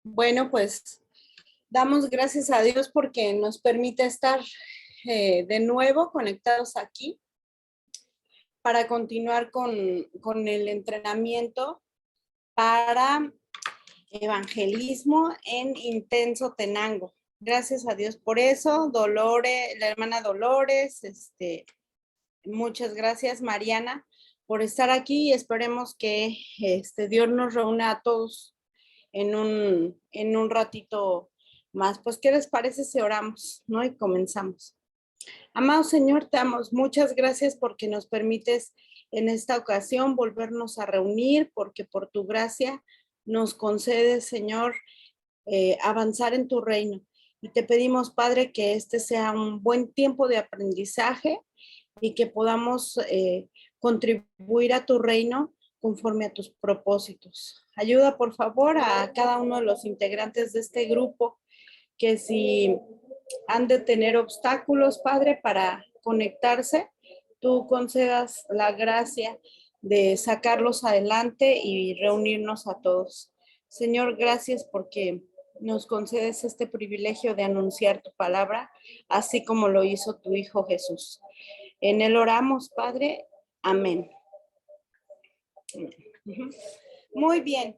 Bueno, pues damos gracias a Dios porque nos permite estar de nuevo conectados aquí para continuar con el entrenamiento para evangelismo en Intenso Tenango. Gracias a Dios por eso. Dolores, la hermana Dolores, muchas gracias, Mariana, por estar aquí y esperemos que Dios nos reúna a todos en un ratito más. Pues, ¿qué les parece si oramos, no? Y comenzamos. Amado Señor, te damos muchas gracias porque nos permites en esta ocasión volvernos a reunir, porque por tu gracia nos concedes, Señor, avanzar en tu reino. Y te pedimos, Padre, que este sea un buen tiempo de aprendizaje y que podamos contribuir a tu reino conforme a tus propósitos. Ayuda, por favor, a cada uno de los integrantes de este grupo que si han de tener obstáculos, Padre, para conectarse, tú concedas la gracia de sacarlos adelante y reunirnos a todos. Señor, gracias porque nos concedes este privilegio de anunciar tu palabra, así como lo hizo tu Hijo Jesús. En él oramos, Padre. Amén. Muy bien.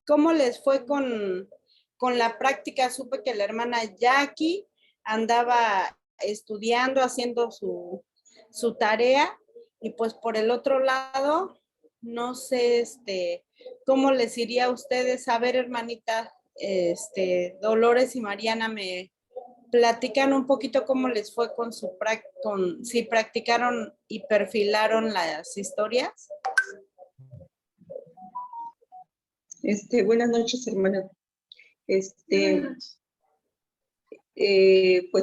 ¿Cómo les fue con la práctica? Supe que la hermana Jackie andaba estudiando, haciendo su tarea, y pues por el otro lado, no sé, ¿cómo les iría a ustedes? A ver, hermanita, Dolores y Mariana, me platican un poquito cómo les fue con si practicaron y perfilaron las historias. Buenas noches, hermana. Pues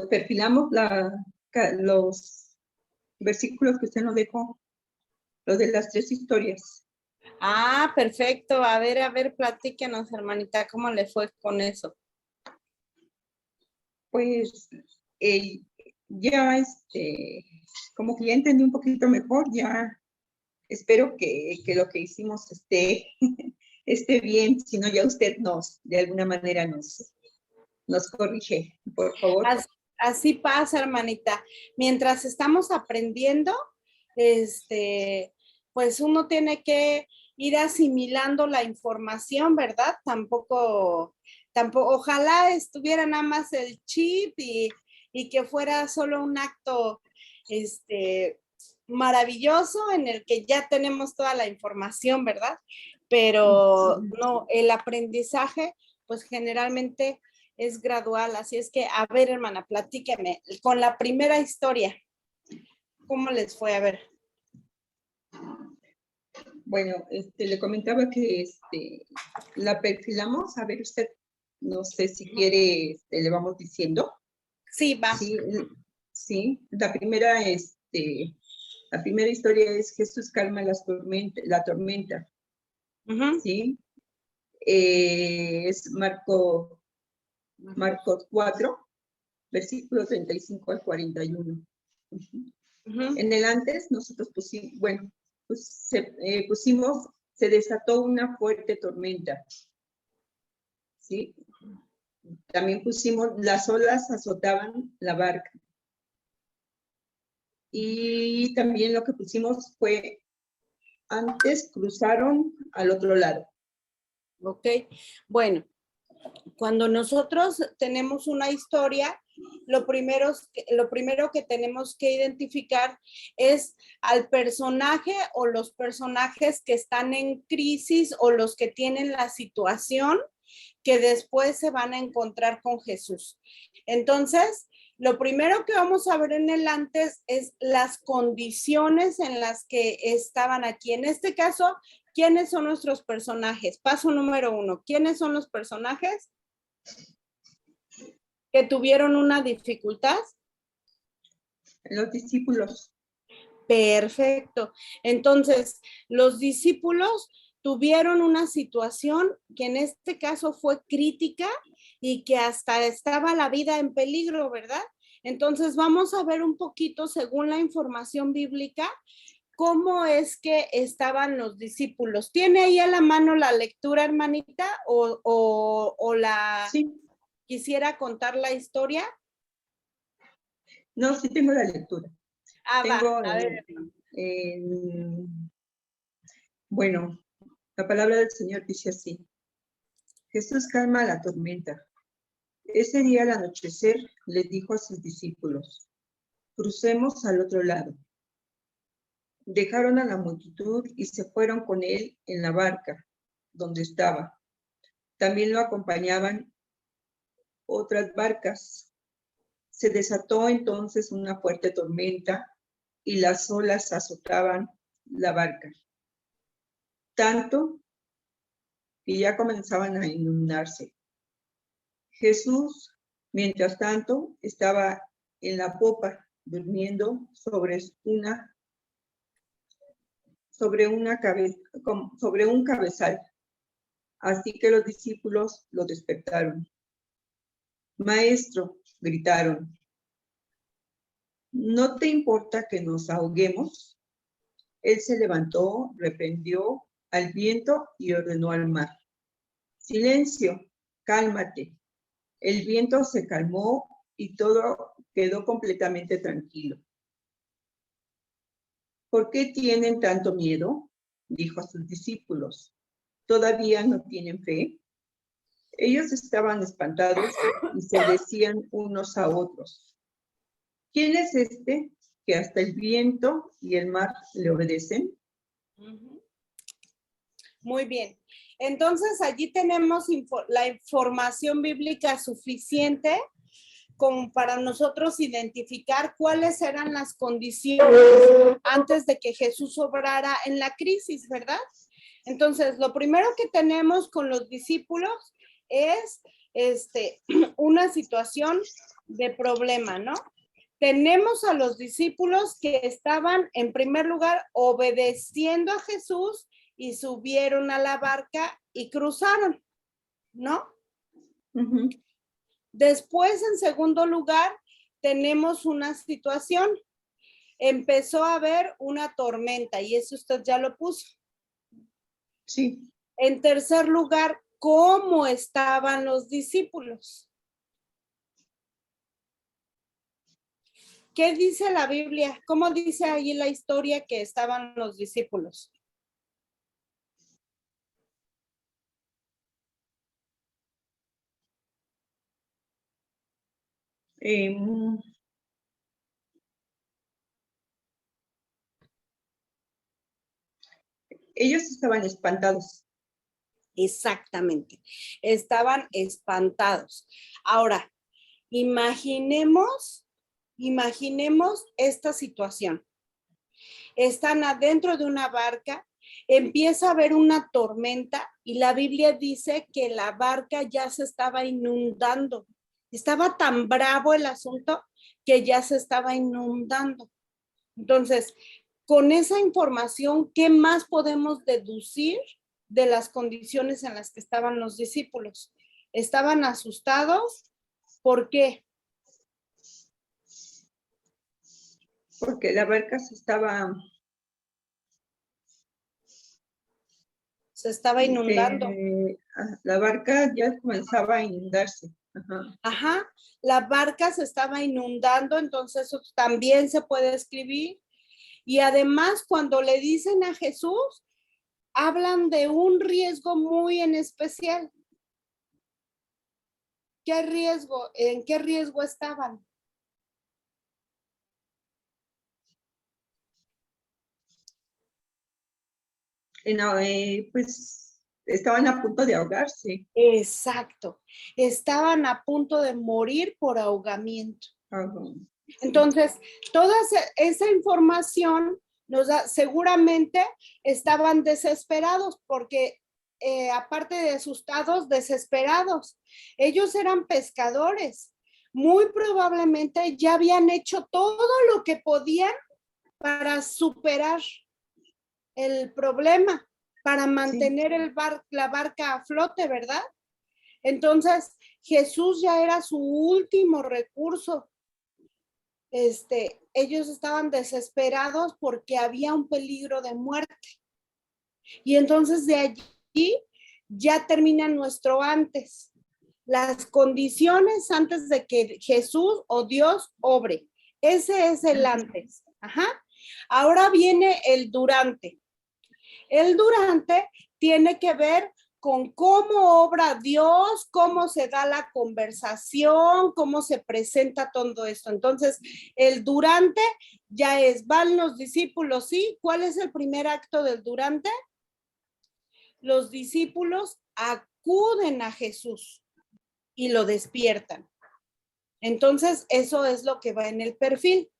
perfilamos los versículos que usted nos dejó, los de las 3 historias. Ah, perfecto. A ver, platíquenos, hermanita, ¿cómo le fue con eso? Pues ya, como que ya entendí un poquito mejor, ya espero que lo que hicimos esté bien, si no ya usted de alguna manera nos corrige, por favor. Así pasa, hermanita. Mientras estamos aprendiendo, pues uno tiene que ir asimilando la información, ¿verdad? Tampoco, ojalá estuviera nada más el chip y que fuera solo un acto, maravilloso en el que ya tenemos toda la información, ¿verdad? Pero no, el aprendizaje, pues generalmente es gradual, así es que, a ver, hermana, platíqueme, con la primera historia, ¿cómo les fue? A ver. Bueno, le comentaba que la perfilamos, a ver usted, no sé si quiere, le vamos diciendo. Sí, va. Sí, la primera historia es Jesús calma la tormenta. Uh-huh. Sí, es Marcos 4, versículo 35 al 41. Uh-huh. En el antes nosotros pusimos, se desató una fuerte tormenta. ¿Sí? También pusimos, las olas azotaban la barca. Y también lo que pusimos fue, antes cruzaron al otro lado. Ok, bueno, cuando nosotros tenemos una historia, lo primero que tenemos que identificar es al personaje o los personajes que están en crisis o los que tienen la situación que después se van a encontrar con Jesús. Entonces, lo primero que vamos a ver en el antes es las condiciones en las que estaban aquí. En este caso, ¿quiénes son nuestros personajes? Paso número 1. ¿Quiénes son los personajes que tuvieron una dificultad? Los discípulos. Perfecto. Entonces, los discípulos tuvieron una situación que en este caso fue crítica y que hasta estaba la vida en peligro, ¿verdad? Entonces, vamos a ver un poquito, según la información bíblica, cómo es que estaban los discípulos. ¿Tiene ahí a la mano la lectura, hermanita? ¿O la Sí, quisiera contar la historia? no, sí tengo la lectura. Va, Tengo a ver. bueno, la palabra del Señor dice así. Jesús calma la tormenta. Ese día al anochecer les dijo a sus discípulos, crucemos al otro lado. Dejaron a la multitud y se fueron con él en la barca donde estaba. También lo acompañaban otras barcas. Se desató entonces una fuerte tormenta y las olas azotaban la barca, tanto que ya comenzaban a inundarse. Jesús, mientras tanto, estaba en la popa, durmiendo sobre un cabezal. Así que los discípulos lo despertaron. Maestro, gritaron, ¿no te importa que nos ahoguemos? Él se levantó, reprendió al viento y ordenó al mar. Silencio, cálmate. El viento se calmó y todo quedó completamente tranquilo. ¿Por qué tienen tanto miedo? Dijo a sus discípulos. ¿Todavía no tienen fe? Ellos estaban espantados y se decían unos a otros, ¿quién es este que hasta el viento y el mar le obedecen? Muy bien. Entonces, allí tenemos la información bíblica suficiente como para nosotros identificar cuáles eran las condiciones antes de que Jesús obrara en la crisis, ¿verdad? Entonces, lo primero que tenemos con los discípulos es una situación de problema, ¿no? Tenemos a los discípulos que estaban, en primer lugar, obedeciendo a Jesús y subieron a la barca y cruzaron, ¿no? Uh-huh. Después, en segundo lugar, tenemos una situación. Empezó a haber una tormenta y eso usted ya lo puso. Sí. En tercer lugar, ¿cómo estaban los discípulos? ¿Qué dice la Biblia? ¿Cómo dice ahí la historia que estaban los discípulos? Ellos estaban espantados. Exactamente, estaban espantados. Ahora, imaginemos esta situación. Están adentro de una barca, empieza a haber una tormenta y la Biblia dice que la barca ya se estaba inundando. Estaba tan bravo el asunto que ya se estaba inundando. Entonces, con esa información, ¿qué más podemos deducir de las condiciones en las que estaban los discípulos? ¿Estaban asustados? ¿Por qué? Porque la barca se estaba inundando. La barca ya comenzaba a inundarse. Ajá, la barca se estaba inundando, entonces eso también se puede escribir. Y además, cuando le dicen a Jesús, hablan de un riesgo muy en especial. ¿Qué riesgo? ¿En qué riesgo estaban? Pues estaban a punto de ahogarse. Exacto, estaban a punto de morir por ahogamiento. Sí. Entonces, toda esa información nos da, seguramente estaban desesperados porque aparte de asustados, desesperados. Ellos eran pescadores. Muy probablemente ya habían hecho todo lo que podían para superar el problema, para mantener la barca a flote, ¿verdad? Entonces, Jesús ya era su último recurso. ellos estaban desesperados porque había un peligro de muerte. Y entonces de allí ya termina nuestro antes. Las condiciones antes de que Jesús o Dios obre. Ese es el antes. Ajá. Ahora viene el durante. El durante tiene que ver con cómo obra Dios, cómo se da la conversación, cómo se presenta todo esto. Entonces, el durante ya es, van los discípulos, ¿sí? ¿Cuál es el primer acto del durante? Los discípulos acuden a Jesús y lo despiertan. Entonces, eso es lo que va en el perfil.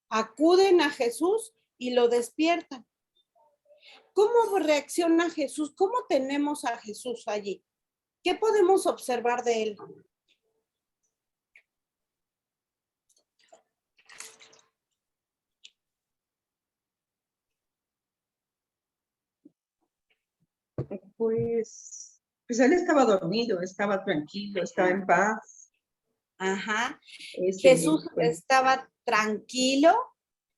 Acuden a Jesús y lo despiertan. ¿Cómo reacciona Jesús? ¿Cómo tenemos a Jesús allí? ¿Qué podemos observar de él? Pues él estaba dormido, estaba tranquilo, estaba en paz. Ajá. Jesús estaba tranquilo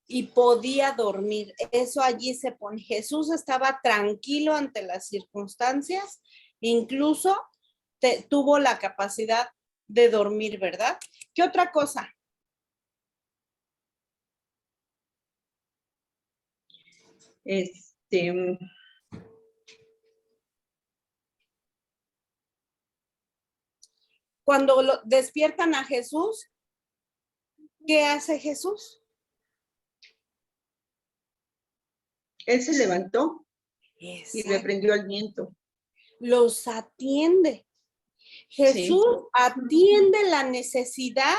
y podía dormir. Eso allí se pone. Jesús estaba tranquilo ante las circunstancias, incluso tuvo la capacidad de dormir, ¿verdad? ¿Qué otra cosa? Cuando despiertan a Jesús, ¿qué hace Jesús? Él se levantó y reprendió al viento. Los atiende. Jesús atiende la necesidad.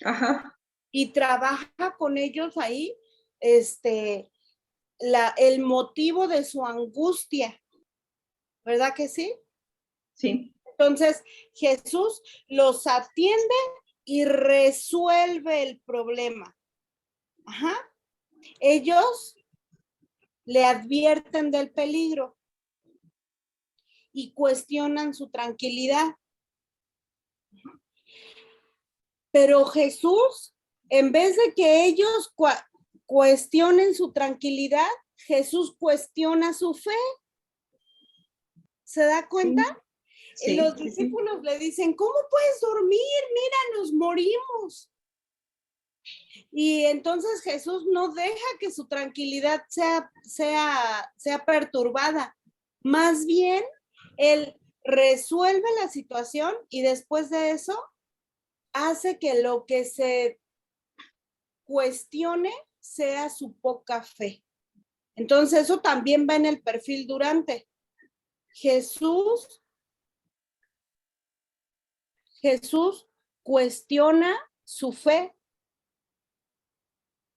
Ajá. Y trabaja con ellos ahí, el motivo de su angustia. ¿Verdad que sí? Sí. Entonces, Jesús los atiende y resuelve el problema. Ajá. Ellos le advierten del peligro y cuestionan su tranquilidad. Pero Jesús, en vez de que ellos cuestionen su tranquilidad, Jesús cuestiona su fe. ¿Se da cuenta? Sí. Los discípulos le dicen, ¿cómo puedes dormir? Mira, nos morimos. Y entonces Jesús no deja que su tranquilidad sea perturbada. Más bien, él resuelve la situación y después de eso hace que lo que se cuestione sea su poca fe. Entonces, eso también va en el perfil durante. Jesús cuestiona su fe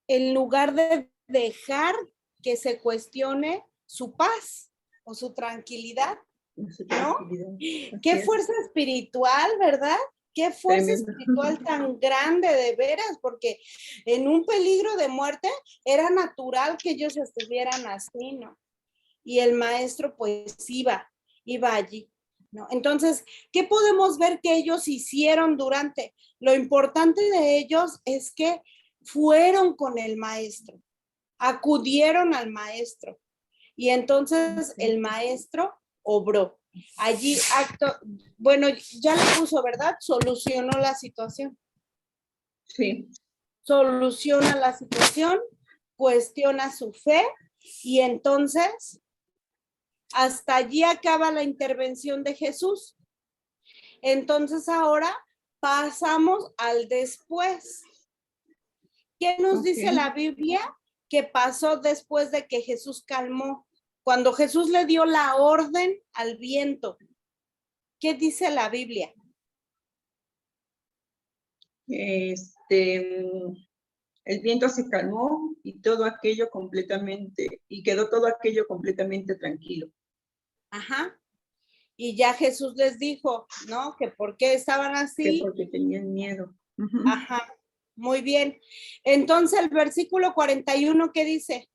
en lugar de dejar que se cuestione su paz o su tranquilidad, ¿no? Qué fuerza espiritual, ¿verdad? Qué fuerza espiritual tan grande, de veras, porque en un peligro de muerte era natural que ellos estuvieran así, ¿no? Y el maestro pues iba allí, ¿no? Entonces, ¿qué podemos ver que ellos hicieron durante? Lo importante de ellos es que fueron con el maestro, acudieron al maestro y entonces el maestro obró. Allí bueno, ya le puso, ¿verdad? Solucionó la situación. Sí. Soluciona la situación, cuestiona su fe y entonces hasta allí acaba la intervención de Jesús. Entonces ahora pasamos al después. ¿Qué nos dice la Biblia que pasó después de que Jesús calmó? Cuando Jesús le dio la orden al viento. ¿Qué dice la Biblia? El viento se calmó y todo aquello quedó todo aquello completamente tranquilo. Ajá. Y ya Jesús les dijo, ¿no? Que por qué estaban así. Que porque tenían miedo. Ajá. Muy bien. Entonces el versículo 41, ¿qué dice?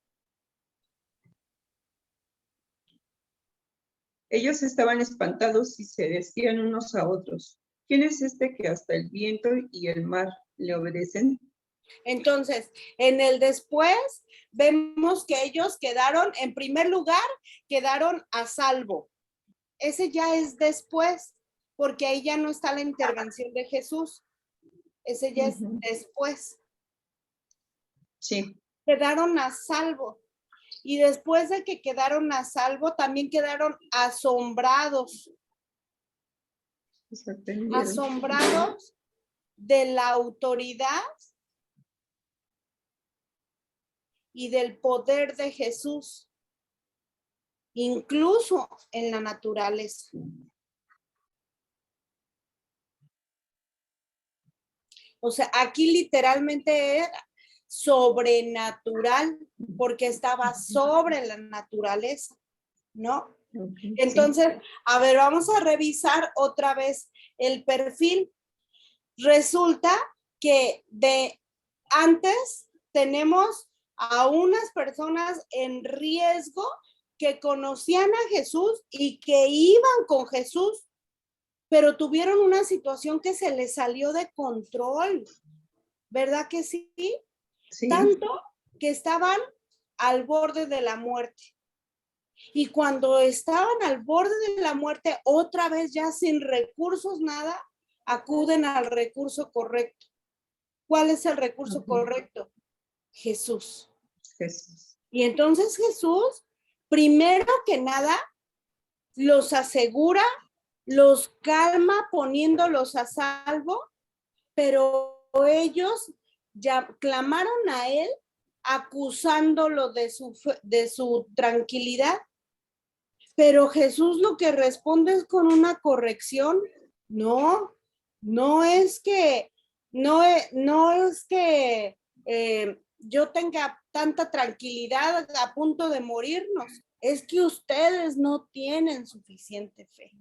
Ellos estaban espantados y se decían unos a otros, ¿Quién es este que hasta el viento y el mar le obedecen? Entonces, en el después vemos que ellos quedaron, en primer lugar, quedaron a salvo. Ese ya es después, porque ahí ya no está la intervención de Jesús. Ese ya es después. Sí. Quedaron a salvo. Y después de que quedaron a salvo, también quedaron asombrados. Asombrados de la autoridad y del poder de Jesús, incluso en la naturaleza. O sea, aquí literalmente era sobrenatural, porque estaba sobre la naturaleza, ¿no? Entonces, a ver, vamos a revisar otra vez el perfil. Resulta que de antes tenemos a unas personas en riesgo que conocían a Jesús y que iban con Jesús, pero tuvieron una situación que se les salió de control, ¿verdad que sí? Sí. Tanto que estaban al borde de la muerte. Y cuando estaban al borde de la muerte, otra vez ya sin recursos, nada, acuden al recurso correcto. ¿Cuál es el recurso correcto? Jesús. Jesús. Y entonces Jesús, primero que nada, los asegura, los calma poniéndolos a salvo, pero ellos ya clamaron a él acusándolo de su tranquilidad. Pero Jesús lo que responde es con una corrección. No, no es que yo tenga tanta tranquilidad a punto de morirnos. Es que ustedes no tienen suficiente fe.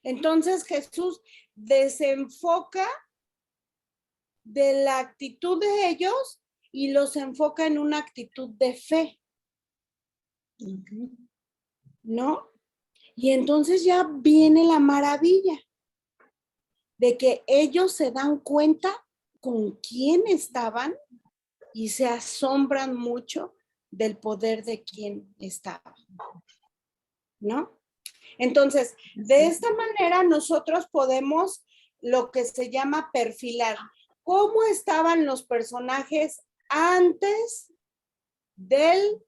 Entonces Jesús desenfoca de la actitud de ellos y los enfoca en una actitud de fe. ¿No? Y entonces ya viene la maravilla de que ellos se dan cuenta con quién estaban y se asombran mucho del poder de quién estaba, ¿no? Entonces, de esta manera nosotros podemos lo que se llama perfilar. ¿Cómo estaban los personajes antes del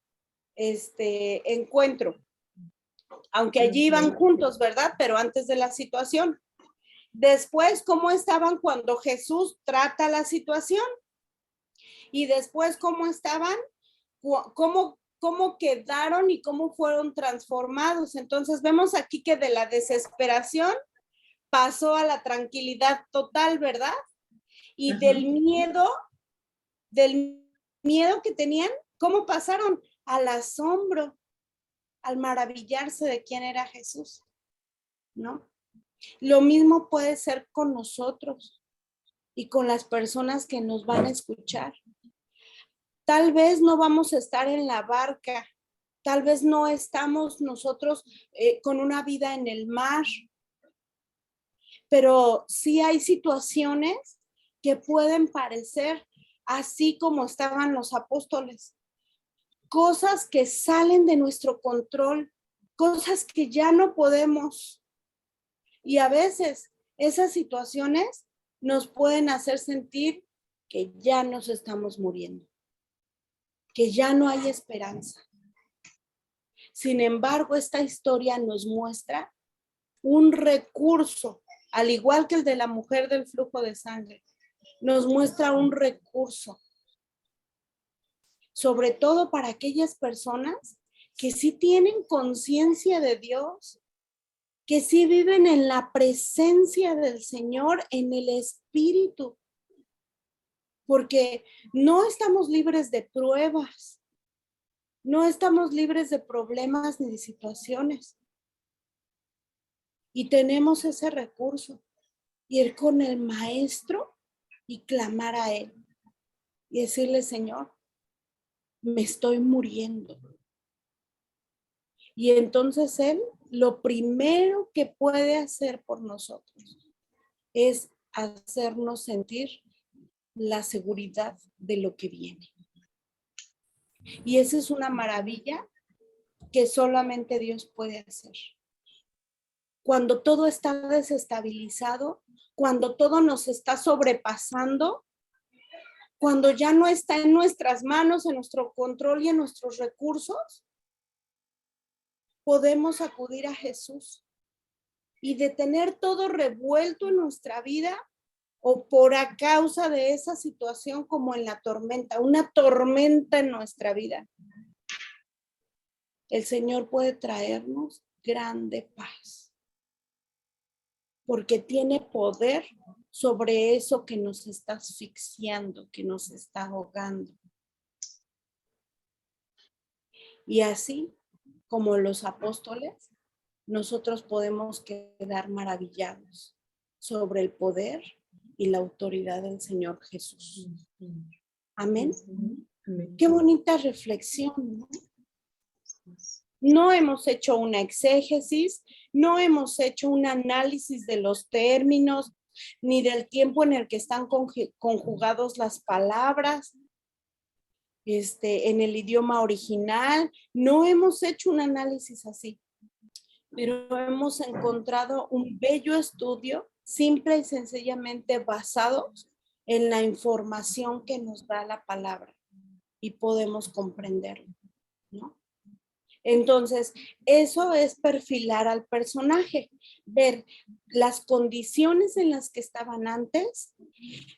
encuentro? Aunque allí iban juntos, ¿verdad? Pero antes de la situación. Después, ¿cómo estaban cuando Jesús trata la situación? Y después, ¿cómo estaban? ¿Cómo quedaron y cómo fueron transformados? Entonces, vemos aquí que de la desesperación pasó a la tranquilidad total, ¿verdad? Y del miedo que tenían, ¿cómo pasaron? Al asombro, al maravillarse de quién era Jesús, ¿no? Lo mismo puede ser con nosotros y con las personas que nos van a escuchar. Tal vez no vamos a estar en la barca, tal vez no estamos nosotros con una vida en el mar, pero sí hay situaciones que pueden parecer así como estaban los apóstoles. Cosas que salen de nuestro control, cosas que ya no podemos. Y a veces esas situaciones nos pueden hacer sentir que ya nos estamos muriendo, que ya no hay esperanza. Sin embargo, esta historia nos muestra un recurso, al igual que el de la mujer del flujo de sangre, nos muestra un recurso, sobre todo para aquellas personas que sí tienen conciencia de Dios, que sí viven en la presencia del Señor, en el Espíritu, porque no estamos libres de pruebas, no estamos libres de problemas ni de situaciones. Y tenemos ese recurso, ir con el Maestro y clamar a Él y decirle, Señor, me estoy muriendo. Y entonces Él lo primero que puede hacer por nosotros es hacernos sentir la seguridad de lo que viene. Y esa es una maravilla que solamente Dios puede hacer. Cuando todo está desestabilizado, cuando todo nos está sobrepasando, cuando ya no está en nuestras manos, en nuestro control y en nuestros recursos, podemos acudir a Jesús y detener todo revuelto en nuestra vida o por a causa de esa situación como en la tormenta, una tormenta en nuestra vida. El Señor puede traernos grande paz, porque tiene poder sobre eso que nos está asfixiando, que nos está ahogando. Y así como los apóstoles, nosotros podemos quedar maravillados sobre el poder y la autoridad del Señor Jesús. Amén. Qué bonita reflexión, ¿no? No hemos hecho una exégesis, no hemos hecho un análisis de los términos, ni del tiempo en el que están conjugados las palabras en el idioma original. No hemos hecho un análisis así, pero hemos encontrado un bello estudio, simple y sencillamente basado en la información que nos da la palabra y podemos comprenderlo, ¿no? Entonces, eso es perfilar al personaje, ver las condiciones en las que estaban antes,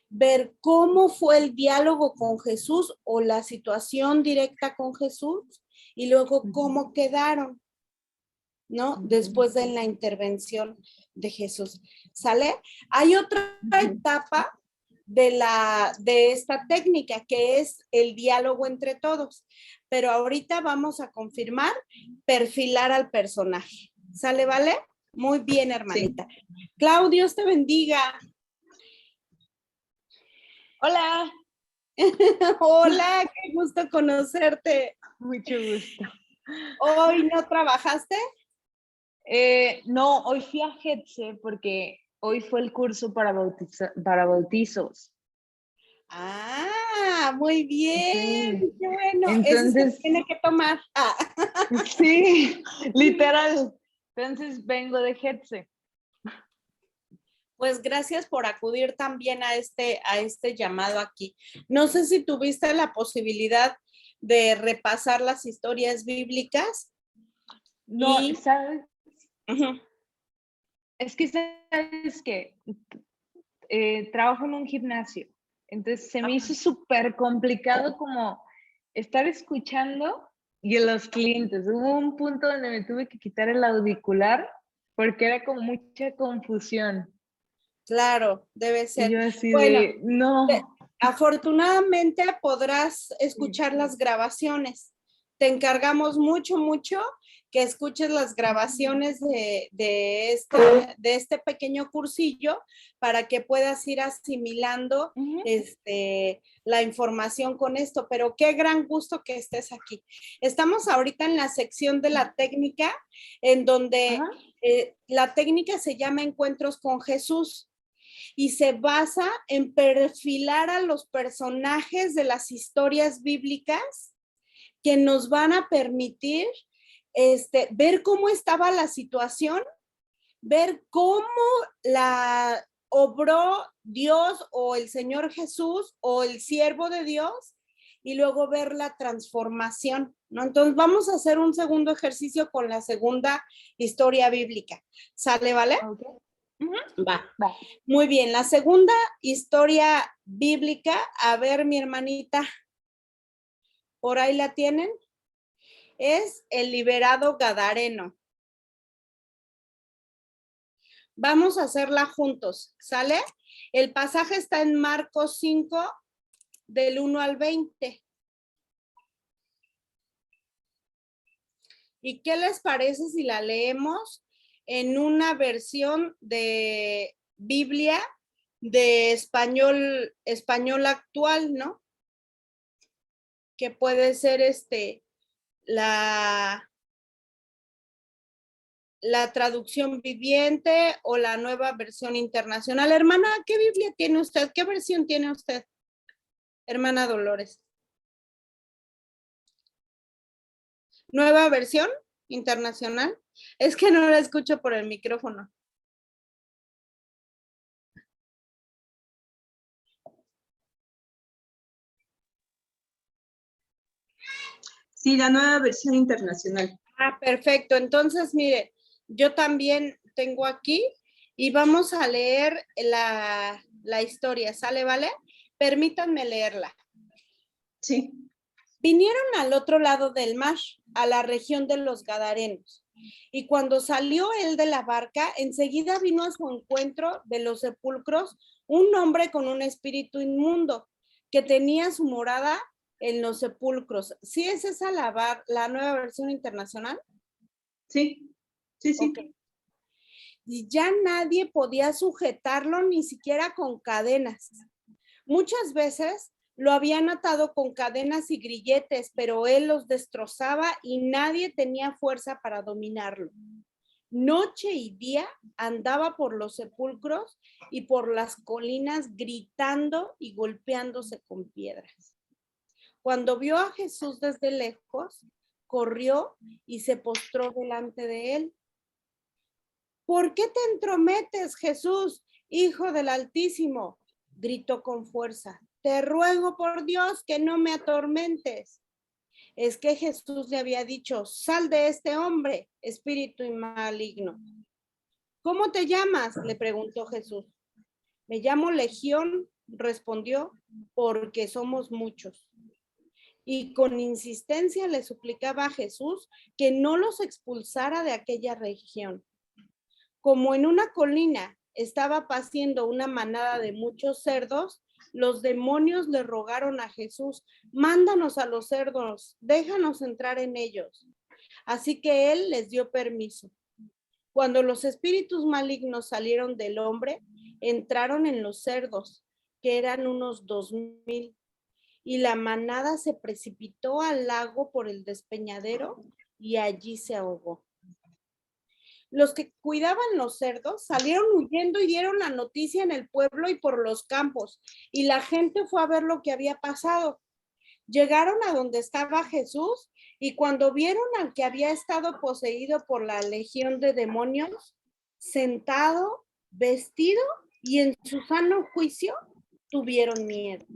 ver cómo fue el diálogo con Jesús o la situación directa con Jesús y luego cómo quedaron, ¿no? Después de la intervención de Jesús. ¿Sale? Hay otra etapa de esta técnica que es el diálogo entre todos, pero ahorita vamos a confirmar perfilar al personaje. ¿Sale, vale? Muy bien, hermanita. Sí. Clau, Dios te bendiga. Hola. Hola, qué gusto conocerte. Mucho gusto. ¿Hoy no trabajaste? No, hoy fui a GETSE porque hoy fue el curso para bautizos. Ah, muy bien, sí. Qué bueno. Entonces, eso se tiene que tomar. Ah. Sí, literal. Entonces vengo de GETSE. Pues gracias por acudir también a este llamado aquí. No sé si tuviste la posibilidad de repasar las historias bíblicas. No, ¿sabes? Es que, ¿sabes qué? Trabajo en un gimnasio. Entonces se me hizo súper complicado como estar escuchando y en los clientes. Hubo un punto donde me tuve que quitar el auricular porque era como mucha confusión. Claro, debe ser. Y yo así bueno, de, no. Afortunadamente podrás escuchar las grabaciones. Te encargamos mucho que escuches las grabaciones de este pequeño cursillo para que puedas ir asimilando la información con esto. Pero qué gran gusto que estés aquí. Estamos ahorita en la sección de la técnica, en donde la técnica se llama Encuentros con Jesús. Y se basa en perfilar a los personajes de las historias bíblicas que nos van a permitir ver cómo estaba la situación, ver cómo la obró Dios o el Señor Jesús o el siervo de Dios y luego ver la transformación, ¿no? Entonces vamos a hacer un segundo ejercicio con la segunda historia bíblica. ¿Sale, vale? Okay. Va. Muy bien, la segunda historia bíblica, a ver, mi hermanita, por ahí la tienen, es el liberado gadareno. Vamos a hacerla juntos, ¿sale? El pasaje está en Marcos 5, del 1 al 20. ¿Y qué les parece si la leemos en una versión de Biblia de español actual, ¿no? Que puede ser la la traducción viviente o la nueva versión internacional. Hermana, ¿qué Biblia tiene usted? ¿Qué versión tiene usted? Hermana Dolores. ¿Nueva versión internacional? Es que no la escucho por el micrófono. Sí, la nueva versión internacional. Ah, perfecto. Entonces, mire, yo también tengo aquí y vamos a leer la historia, ¿sale, vale? Permítanme leerla. Sí. Vinieron al otro lado del mar, a la región de los Gadarenos. Y cuando salió él de la barca, enseguida vino a su encuentro de los sepulcros un hombre con un espíritu inmundo que tenía su morada en los sepulcros. ¿Sí es esa la nueva versión internacional? Sí, sí, sí. Okay. Y ya nadie podía sujetarlo ni siquiera con cadenas. Muchas veces lo habían atado con cadenas y grilletes, pero él los destrozaba y nadie tenía fuerza para dominarlo. Noche y día andaba por los sepulcros y por las colinas gritando y golpeándose con piedras. Cuando vio a Jesús desde lejos, corrió y se postró delante de él. ¿Por qué te entrometes, Jesús, Hijo del Altísimo? Gritó con fuerza. Te ruego por Dios que no me atormentes. Es que Jesús le había dicho, sal de este hombre, espíritu maligno. ¿Cómo te llamas? Le preguntó Jesús. Me llamo Legión, respondió, porque somos muchos. Y con insistencia le suplicaba a Jesús que no los expulsara de aquella región. Como en una colina estaba paciendo una manada de muchos cerdos, los demonios le rogaron a Jesús, mándanos a los cerdos, déjanos entrar en ellos. Así que él les dio permiso. Cuando los espíritus malignos salieron del hombre, entraron en los cerdos, que eran unos 2,000, y la manada se precipitó al lago por el despeñadero y allí se ahogó. Los que cuidaban los cerdos salieron huyendo y dieron la noticia en el pueblo y por los campos, y la gente fue a ver lo que había pasado. Llegaron a donde estaba Jesús y cuando vieron al que había estado poseído por la legión de demonios, sentado, vestido y en su sano juicio, tuvieron miedo.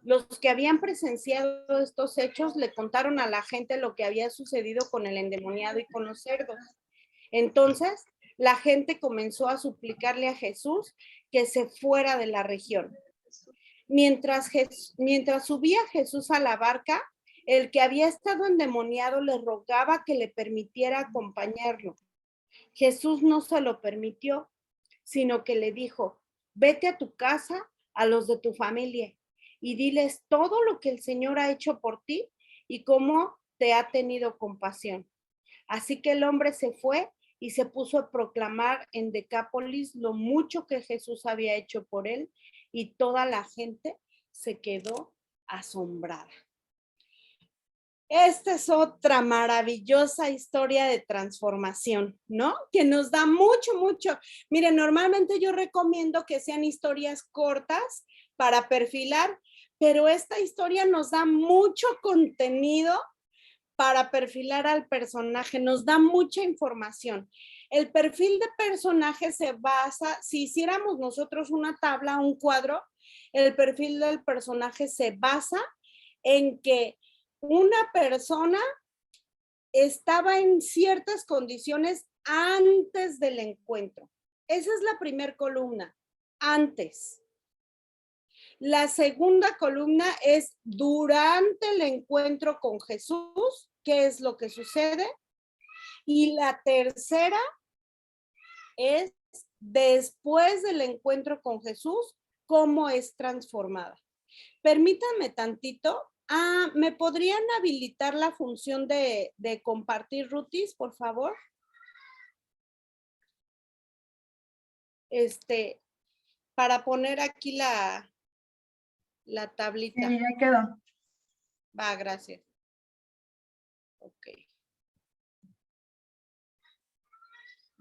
Los que habían presenciado estos hechos le contaron a la gente lo que había sucedido con el endemoniado y con los cerdos. Entonces, la gente comenzó a suplicarle a Jesús que se fuera de la región. Mientras subía Jesús a la barca, el que había estado endemoniado le rogaba que le permitiera acompañarlo. Jesús no se lo permitió, sino que le dijo, vete a tu casa, a los de tu familia, y diles todo lo que el Señor ha hecho por ti y cómo te ha tenido compasión. Así que el hombre se fue y se puso a proclamar en Decápolis lo mucho que Jesús había hecho por él, y toda la gente se quedó asombrada. Esta es otra maravillosa historia de transformación, ¿no? Que nos da mucho, mucho. Miren, normalmente yo recomiendo que sean historias cortas para perfilar, pero esta historia nos da mucho contenido para perfilar al personaje, nos da mucha información. El perfil de personaje se basa, si hiciéramos nosotros una tabla, un cuadro, el perfil del personaje se basa en que una persona estaba en ciertas condiciones antes del encuentro. Esa es la primera columna, antes. La segunda columna es durante el encuentro con Jesús, qué es lo que sucede. Y la tercera es después del encuentro con Jesús, cómo es transformada. Permítanme tantito. ¿Me podrían habilitar la función de compartir, Rutis, por favor? Para poner aquí la tablita. Sí, ya quedó. Va, gracias. Ok.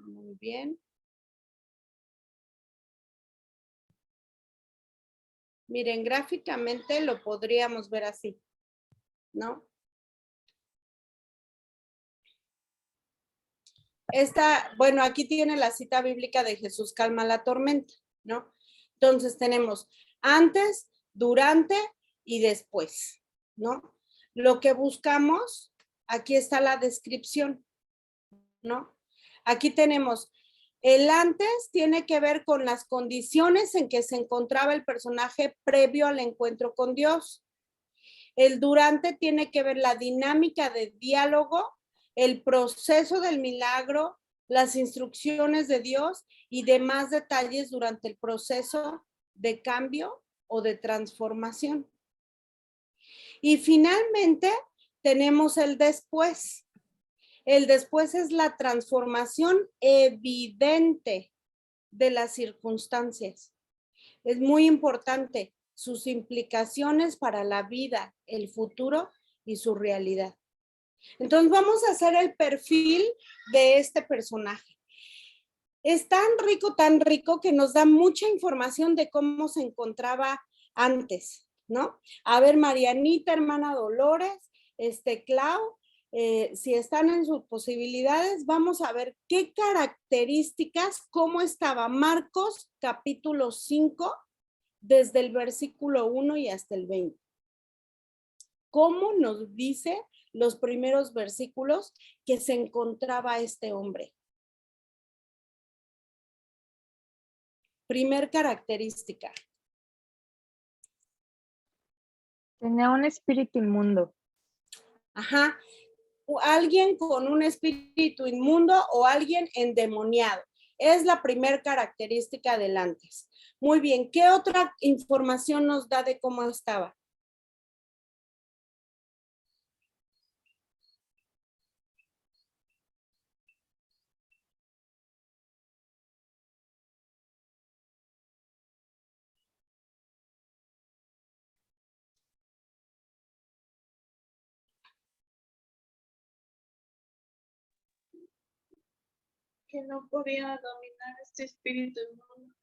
Muy bien. Miren, gráficamente lo podríamos ver así, ¿no? Bueno, aquí tiene la cita bíblica de Jesús calma la tormenta, ¿no? Entonces tenemos antes, durante y después, ¿no? Lo que buscamos, aquí está la descripción, ¿no? Aquí tenemos, el antes tiene que ver con las condiciones en que se encontraba el personaje previo al encuentro con Dios. El durante tiene que ver la dinámica de diálogo, el proceso del milagro, las instrucciones de Dios y demás detalles durante el proceso de cambio o de transformación. Y finalmente tenemos el después. El después es la transformación evidente de las circunstancias. Es muy importante sus implicaciones para la vida, el futuro y su realidad. Entonces vamos a hacer el perfil de este personaje. Es tan rico que nos da mucha información de cómo se encontraba antes, ¿no? A ver, Marianita, hermana Dolores, Clau, si están en sus posibilidades, vamos a ver qué características, cómo estaba Marcos capítulo 5, desde el versículo 1 y hasta el 20. ¿Cómo nos dice los primeros versículos que se encontraba este hombre? Primer característica. Tenía un espíritu inmundo. Ajá. Alguien con un espíritu inmundo o alguien endemoniado. Es la primera característica del antes. Muy bien. ¿Qué otra información nos da de cómo estaba? Que no podía dominar este espíritu inmundo.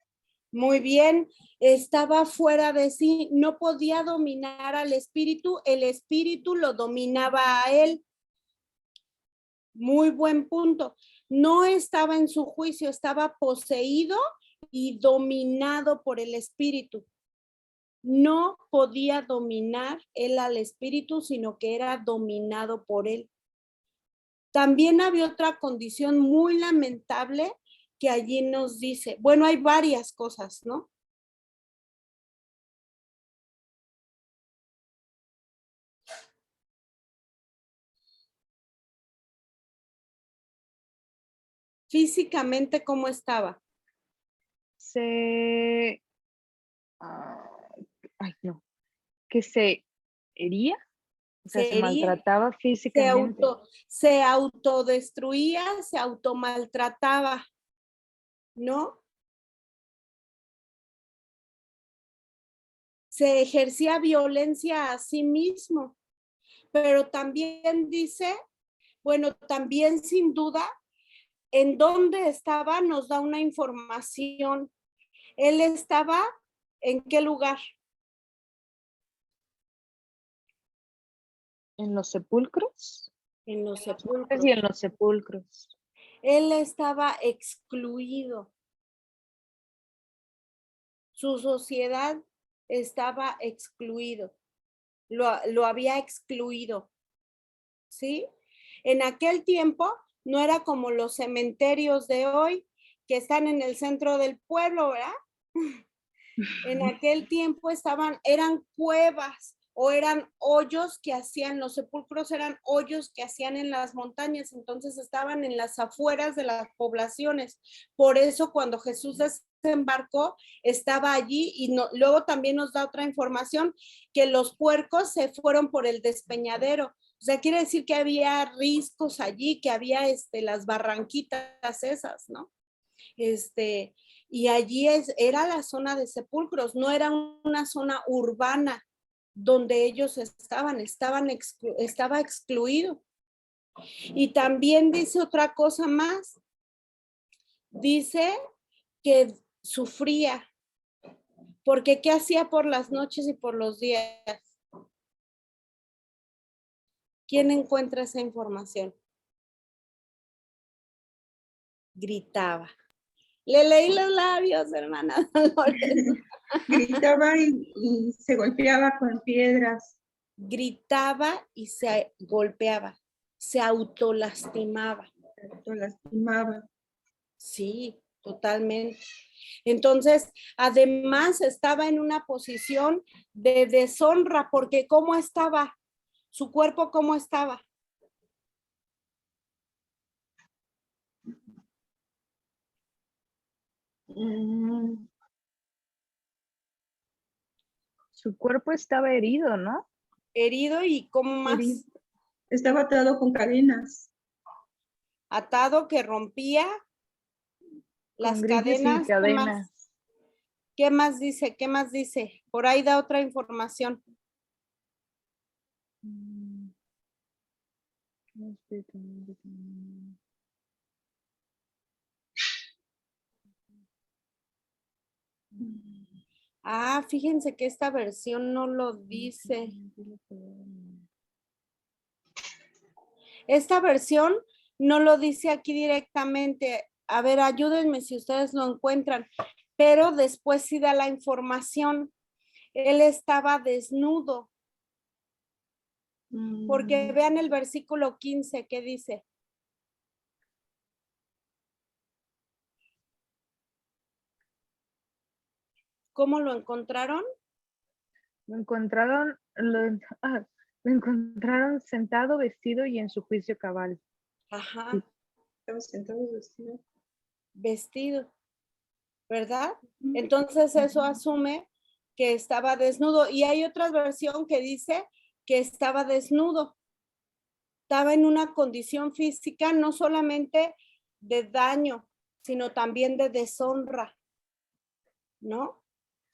Muy bien, estaba fuera de sí, no podía dominar al espíritu, el espíritu lo dominaba a él. Muy buen punto. No estaba en su juicio, estaba poseído y dominado por el espíritu. No podía dominar él al espíritu, sino que era dominado por él. También había otra condición muy lamentable que allí nos dice, bueno, hay varias cosas, ¿no? Físicamente, ¿cómo estaba? Que se hería, o sea, se maltrataba físicamente. Se autodestruía, se automaltrataba, ¿no? Se ejercía violencia a sí mismo, pero también dice, bueno, también sin duda, en dónde estaba nos da una información. Él estaba, ¿en qué lugar? ¿En los sepulcros? En los sepulcros. Y en los sepulcros. Él estaba excluido. Su sociedad estaba excluido. Lo había excluido. ¿Sí? En aquel tiempo no era como los cementerios de hoy que están en el centro del pueblo, ¿verdad? En aquel tiempo eran cuevas o eran hoyos que hacían, los sepulcros eran hoyos que hacían en las montañas, entonces estaban en las afueras de las poblaciones. Por eso cuando Jesús desembarcó, estaba allí y luego también nos da otra información, que los puercos se fueron por el despeñadero. O sea, quiere decir que había riscos allí, que había las barranquitas esas, ¿no? Y allí era la zona de sepulcros, no era una zona urbana donde ellos estaba excluido. Y también dice otra cosa más, dice que sufría, porque ¿qué hacía por las noches y por los días? ¿Quién encuentra esa información? Gritaba. Le leí los labios, hermana Dolores. Gritaba y se golpeaba con piedras. Gritaba y se golpeaba, se autolastimaba. Lo lastimaba. Sí, totalmente. Entonces, además estaba en una posición de deshonra, porque ¿cómo estaba? Su cuerpo, ¿cómo estaba? Su cuerpo estaba herido, ¿no? Herido y ¿cómo más? Herido. Estaba atado con cadenas. Atado, que rompía las Con grillos y cadenas. ¿Qué más? cadenas. ¿Qué más dice? ¿Qué más dice? Por ahí da otra información. Ah, fíjense que esta versión no lo dice. Esta versión no lo dice aquí directamente. A ver, ayúdenme si ustedes lo encuentran. Pero después sí da la información. Él estaba desnudo. Porque vean el versículo 15, ¿qué dice? ¿Cómo lo encontraron? Lo encontraron sentado, vestido y en su juicio cabal. Ajá. Sí. Estaba sentado vestido. Vestido, ¿verdad? Entonces eso asume que estaba desnudo. Y hay otra versión que dice que estaba desnudo. Estaba en una condición física no solamente de daño, sino también de deshonra, ¿no?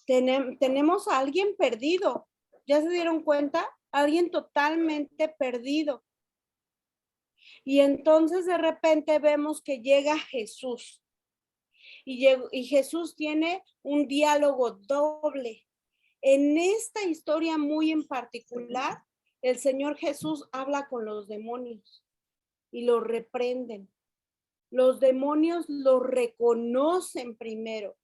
Tenemos a alguien perdido. ¿Ya se dieron cuenta? Alguien totalmente perdido. Y entonces de repente vemos que llega Jesús. Y Jesús tiene un diálogo doble. En esta historia muy en particular, el Señor Jesús habla con los demonios y los reprenden. Los demonios lo reconocen primero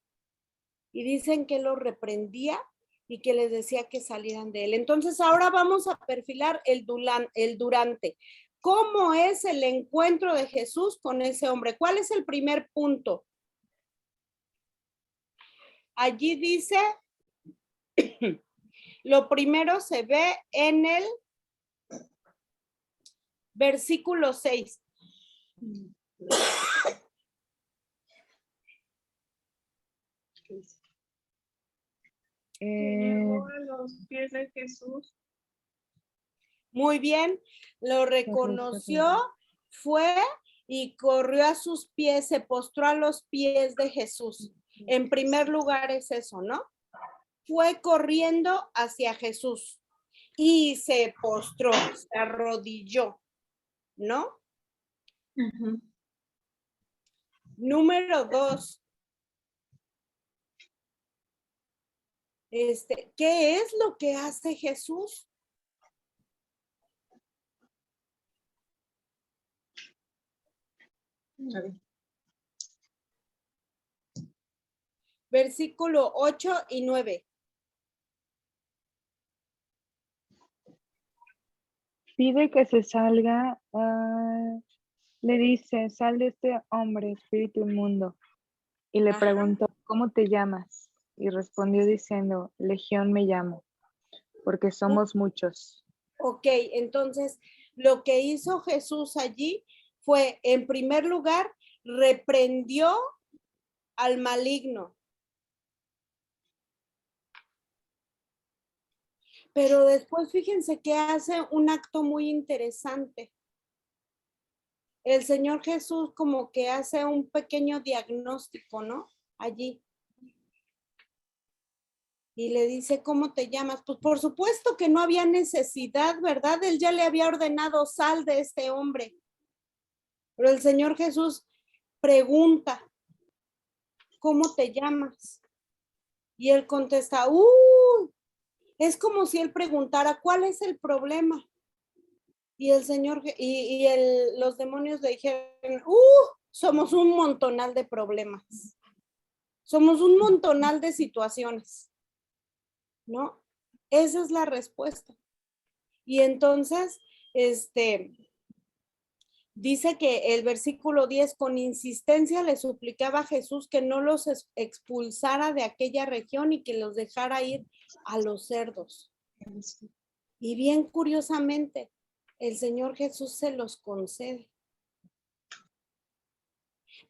y dicen que lo reprendía y que les decía que salieran de él. Entonces ahora vamos a perfilar el durante. ¿Cómo es el encuentro de Jesús con ese hombre? ¿Cuál es el primer punto? Allí dice, lo primero se ve en el versículo 6. Llegó a los pies de Jesús. Muy bien, lo reconoció, fue y corrió a sus pies, se postró a los pies de Jesús. En primer lugar es eso, ¿no? Fue corriendo hacia Jesús y se postró, se arrodilló, ¿no? Uh-huh. Número 2. ¿Qué es lo que hace Jesús? A ver. Versículo 8 y 9. Pide que se salga, le dice, sal de este hombre, espíritu inmundo. Y le preguntó, ¿cómo te llamas? Y respondió diciendo, Legión me llamo, porque somos muchos. Ok, entonces lo que hizo Jesús allí fue, en primer lugar, reprendió al maligno. Pero después fíjense que hace un acto muy interesante. El Señor Jesús como que hace un pequeño diagnóstico, ¿no? Allí. Y le dice, ¿cómo te llamas? Pues por supuesto que no había necesidad, ¿verdad? Él ya le había ordenado, sal de este hombre. Pero el Señor Jesús pregunta, ¿cómo te llamas? Y él contesta, es como si él preguntara, ¿cuál es el problema? Y el Señor, los demonios le dijeron, somos un montonal de problemas. Somos un montonal de situaciones, ¿no? Esa es la respuesta. Y entonces, dice que el versículo 10, con insistencia le suplicaba a Jesús que no los expulsara de aquella región y que los dejara ir a los cerdos. Y bien curiosamente, el Señor Jesús se los concede.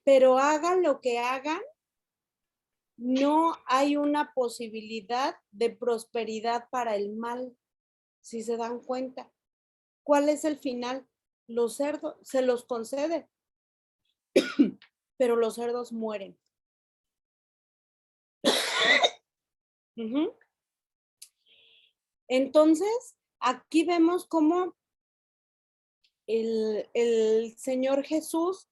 Pero hagan lo que hagan, no hay una posibilidad de prosperidad para el mal, si se dan cuenta. ¿Cuál es el final? Los cerdos, se los concede, pero los cerdos mueren. Entonces, aquí vemos cómo el Señor Jesús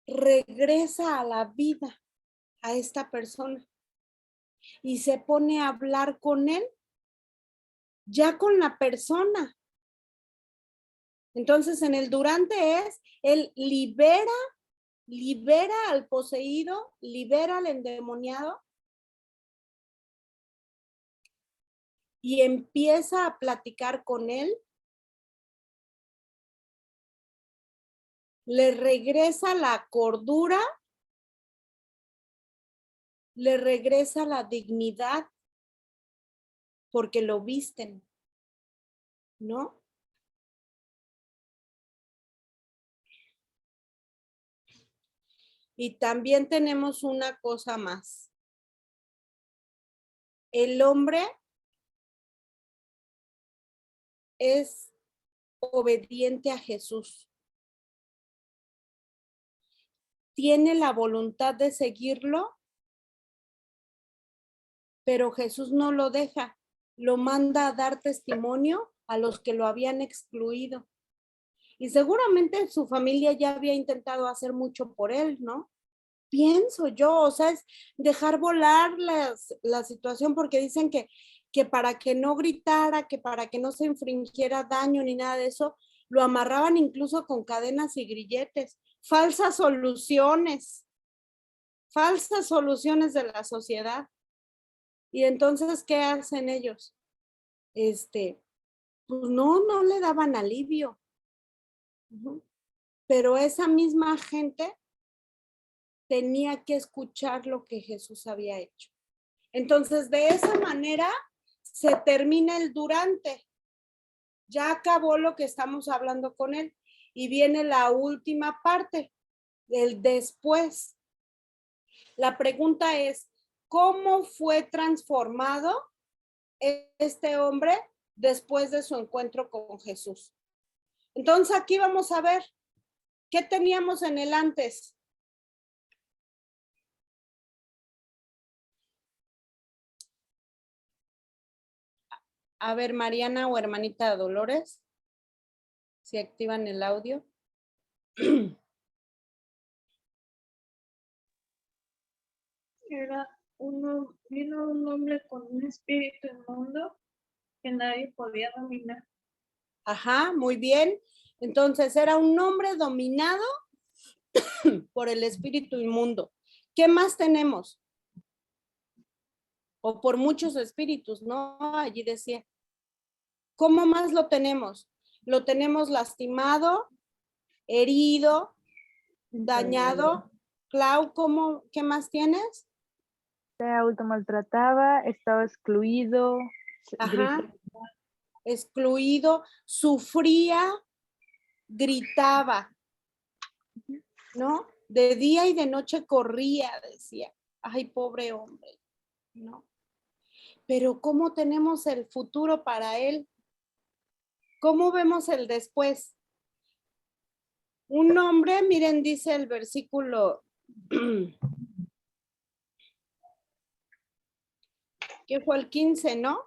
regresa a la vida a esta persona y se pone a hablar con él, ya con la persona. Entonces, en el durante él libera al poseído, libera al endemoniado y empieza a platicar con él. Le regresa la cordura, le regresa la dignidad, porque lo visten, ¿no? Y también tenemos una cosa más. El hombre es obediente a Jesús. Tiene la voluntad de seguirlo, pero Jesús no lo deja. Lo manda a dar testimonio a los que lo habían excluido. Y seguramente su familia ya había intentado hacer mucho por él, ¿no? Pienso yo, o sea, es dejar volar la situación, porque dicen que para que no gritara, que para que no se infringiera daño ni nada de eso, lo amarraban incluso con cadenas y grilletes. Falsas soluciones de la sociedad. Y entonces, ¿qué hacen ellos? Pues no le daban alivio. Pero esa misma gente tenía que escuchar lo que Jesús había hecho. Entonces, de esa manera se termina el durante. Ya acabó lo que estamos hablando con él. Y viene la última parte, el después. La pregunta es, ¿cómo fue transformado este hombre después de su encuentro con Jesús? Entonces, aquí vamos a ver qué teníamos en el antes. A ver, Mariana o hermanita Dolores, si activan el audio. Vino un hombre con un espíritu inmundo que nadie podía dominar. Ajá, muy bien. Entonces era un hombre dominado por el espíritu inmundo. ¿Qué más tenemos? O por muchos espíritus, ¿no? Allí decía. ¿Cómo más lo tenemos? Lo tenemos lastimado, herido, dañado. Clau, ¿qué más tienes? Se automaltrataba, estaba excluido, Ajá. Excluido, sufría, gritaba, ¿no? De día y de noche corría, decía. Ay, pobre hombre, ¿no? Pero ¿cómo tenemos el futuro para él? ¿Cómo vemos el después? Un hombre, miren, dice el versículo, que fue el 15, ¿no?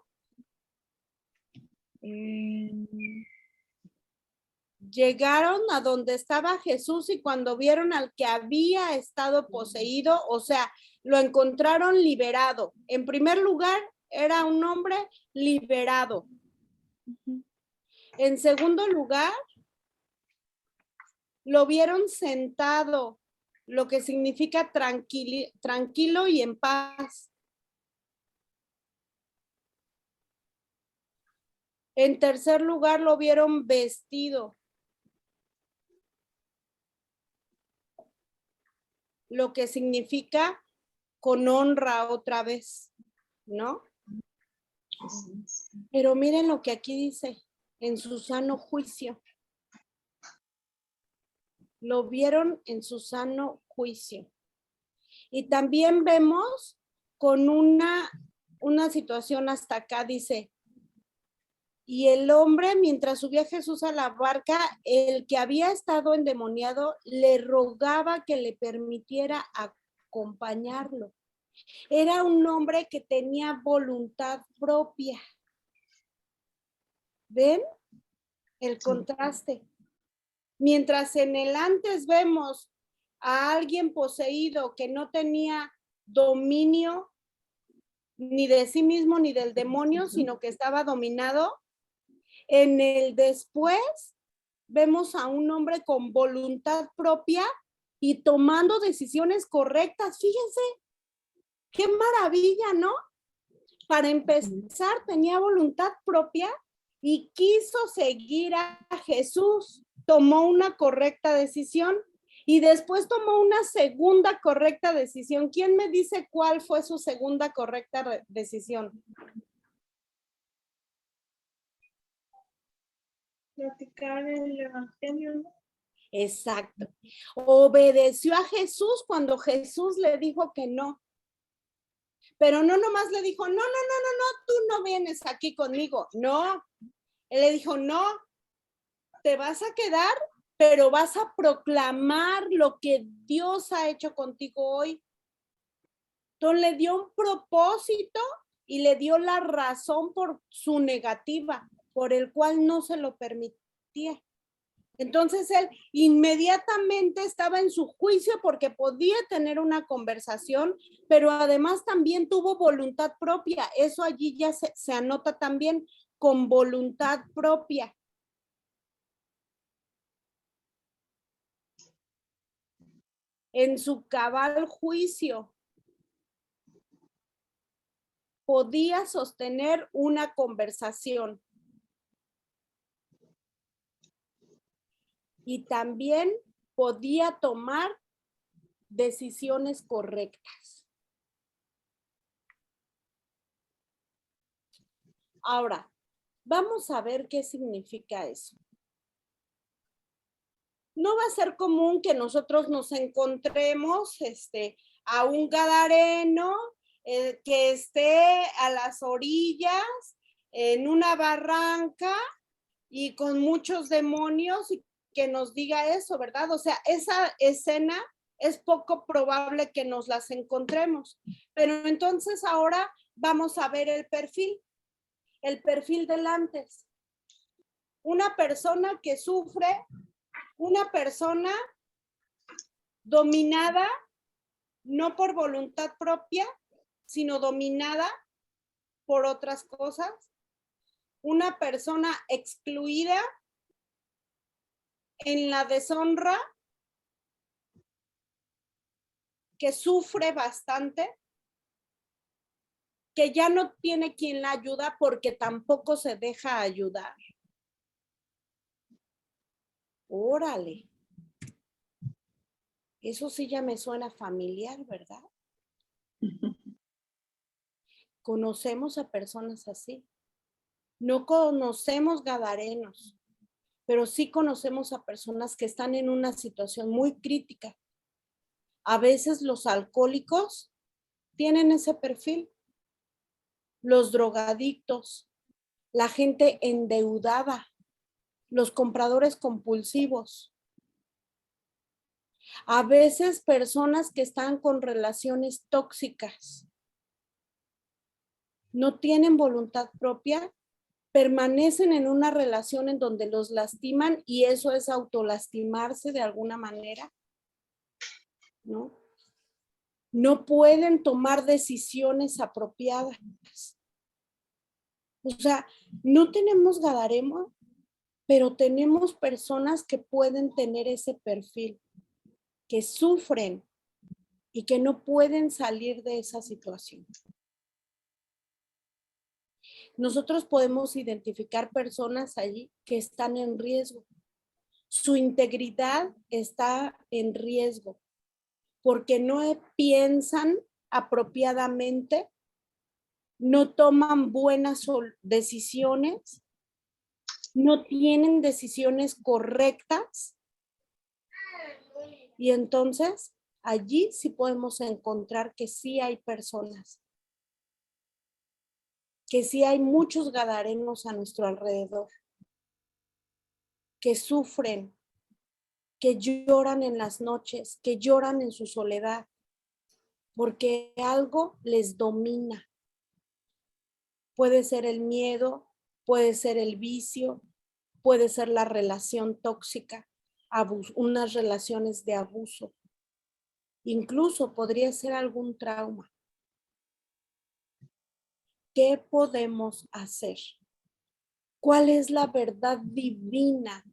llegaron a donde estaba Jesús y cuando vieron al que había estado poseído, o sea, lo encontraron liberado. En primer lugar, era un hombre liberado. En segundo lugar, lo vieron sentado, lo que significa tranquilo y en paz. En tercer lugar, lo vieron vestido, lo que significa con honra otra vez, ¿no? Pero miren lo que aquí dice, en su sano juicio. Lo vieron en su sano juicio. Y también vemos con una situación hasta acá, dice, y el hombre, mientras subía Jesús a la barca, el que había estado endemoniado, le rogaba que le permitiera acompañarlo. Era un hombre que tenía voluntad propia. ¿Ven el contraste? Mientras en el antes vemos a alguien poseído que no tenía dominio ni de sí mismo ni del demonio, sino que estaba dominado, en el después vemos a un hombre con voluntad propia y tomando decisiones correctas. Fíjense, qué maravilla, ¿no? Para empezar, tenía voluntad propia y quiso seguir a Jesús. Tomó una correcta decisión y después tomó una segunda correcta decisión. ¿Quién me dice cuál fue su segunda correcta decisión? Platicar el evangelio, ¿no? Exacto. Obedeció a Jesús cuando Jesús le dijo que no. Pero no nomás le dijo, no, tú no vienes aquí conmigo. No, él le dijo, no, te vas a quedar, pero vas a proclamar lo que Dios ha hecho contigo hoy. Entonces le dio un propósito y le dio la razón por su negativa, por el cual no se lo permitía. Entonces él inmediatamente estaba en su juicio porque podía tener una conversación, pero además también tuvo voluntad propia. Eso allí ya se anota también con voluntad propia. En su cabal juicio podía sostener una conversación. Y también podía tomar decisiones correctas. Ahora, vamos a ver qué significa eso. No va a ser común que nosotros nos encontremos a un gadareno que esté a las orillas en una barranca y con muchos demonios y que nos diga eso, ¿verdad? O sea, esa escena es poco probable que nos las encontremos. Pero entonces ahora vamos a ver el perfil del antes. Una persona que sufre, una persona dominada, no por voluntad propia, sino dominada por otras cosas. Una persona excluida en la deshonra, que sufre bastante, que ya no tiene quien la ayuda porque tampoco se deja ayudar. Órale. Eso sí ya me suena familiar, ¿verdad? Conocemos a personas así. No conocemos gadarenos, pero sí conocemos a personas que están en una situación muy crítica. A veces los alcohólicos tienen ese perfil, los drogadictos, la gente endeudada, los compradores compulsivos. A veces personas que están con relaciones tóxicas. No tienen voluntad propia permanecen en una relación en donde los lastiman y eso es autolastimarse de alguna manera, ¿no? No pueden tomar decisiones apropiadas. O sea, no tenemos gadareno, pero tenemos personas que pueden tener ese perfil, que sufren y que no pueden salir de esa situación. Nosotros podemos identificar personas allí que están en riesgo. Su integridad está en riesgo porque no piensan apropiadamente, no toman buenas decisiones, no tienen decisiones correctas y entonces allí sí podemos encontrar que sí hay personas, que sí hay muchos gadarenos a nuestro alrededor, que sufren, que lloran en las noches, que lloran en su soledad, porque algo les domina. Puede ser el miedo, puede ser el vicio, puede ser la relación tóxica, unas relaciones de abuso. Incluso podría ser algún trauma. ¿Qué podemos hacer? ¿Cuál es la verdad divina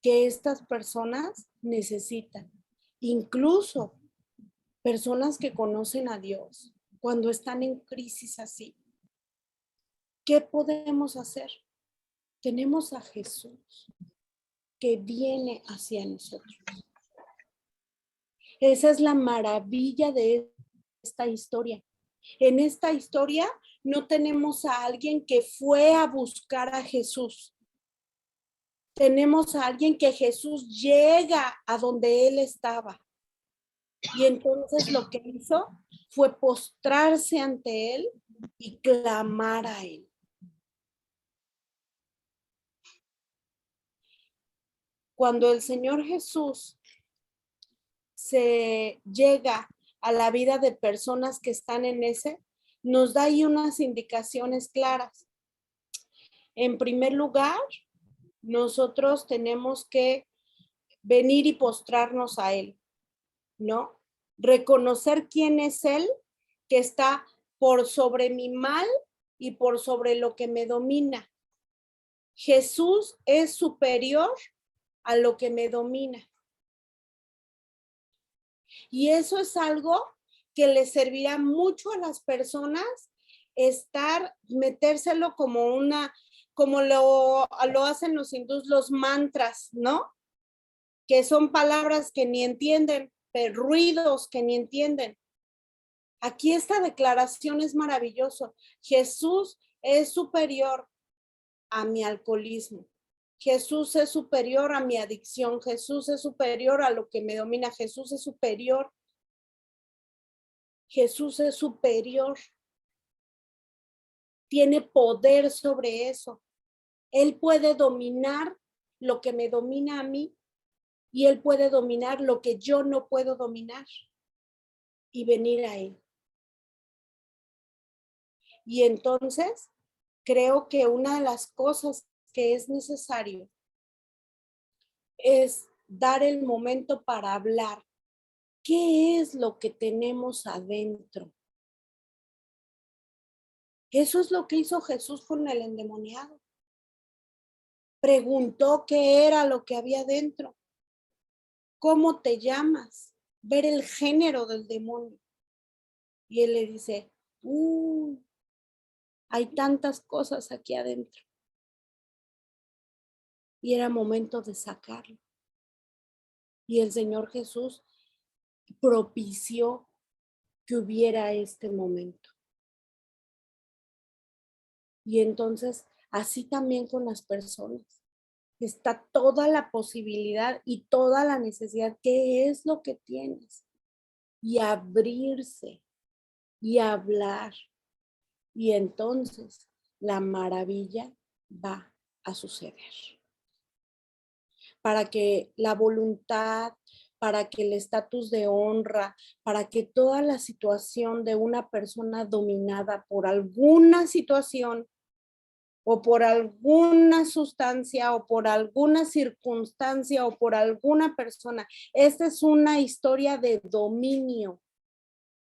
que estas personas necesitan? Incluso personas que conocen a Dios, cuando están en crisis así, ¿qué podemos hacer? Tenemos a Jesús que viene hacia nosotros. Esa es la maravilla de esta historia. En esta historia no tenemos a alguien que fue a buscar a Jesús. Tenemos a alguien que Jesús llega a donde él estaba. Y entonces lo que hizo fue postrarse ante él y clamar a él. Cuando el Señor Jesús se llega a la vida de personas que están en nos da ahí unas indicaciones claras. En primer lugar, nosotros tenemos que venir y postrarnos a él, ¿no? Reconocer quién es él, que está por sobre mi mal y por sobre lo que me domina. Jesús es superior a lo que me domina. Y eso es algo que les servirá mucho a las personas metérselo como lo hacen los hindús, los mantras, ¿no? Que son palabras que ni entienden, pero ruidos que ni entienden. Aquí esta declaración es maravilloso. Jesús es superior a mi alcoholismo. Jesús es superior a mi adicción. Jesús es superior a lo que me domina. Jesús es superior. Jesús es superior. Tiene poder sobre eso. Él puede dominar lo que me domina a mí y él puede dominar lo que yo no puedo dominar y venir a él. Y entonces creo que una de las cosas que es necesario es dar el momento para hablar. ¿Qué es lo que tenemos adentro? Eso es lo que hizo Jesús con el endemoniado. Preguntó qué era lo que había dentro. ¿Cómo te llamas? Ver el género del demonio. Y él le dice, hay tantas cosas aquí adentro. Y era momento de sacarlo. Y el Señor Jesús propició que hubiera este momento. Y entonces, así también con las personas. Está toda la posibilidad y toda la necesidad. ¿Qué es lo que tienes? Y abrirse y hablar. Y entonces la maravilla va a suceder. Para que la voluntad, para que el estatus de honra, para que toda la situación de una persona dominada por alguna situación o por alguna sustancia, o por alguna circunstancia, o por alguna persona. Esta es una historia de dominio.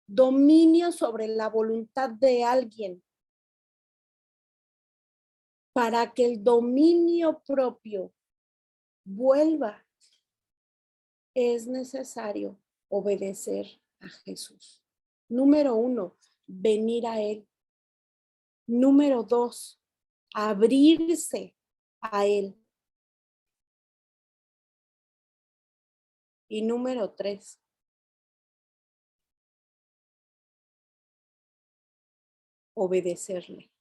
Dominio sobre la voluntad de alguien. Para que el dominio propio vuelva, es necesario obedecer a Jesús. Número 1, venir a Él. Número 2, abrirse a Él. Y número 3, obedecerle.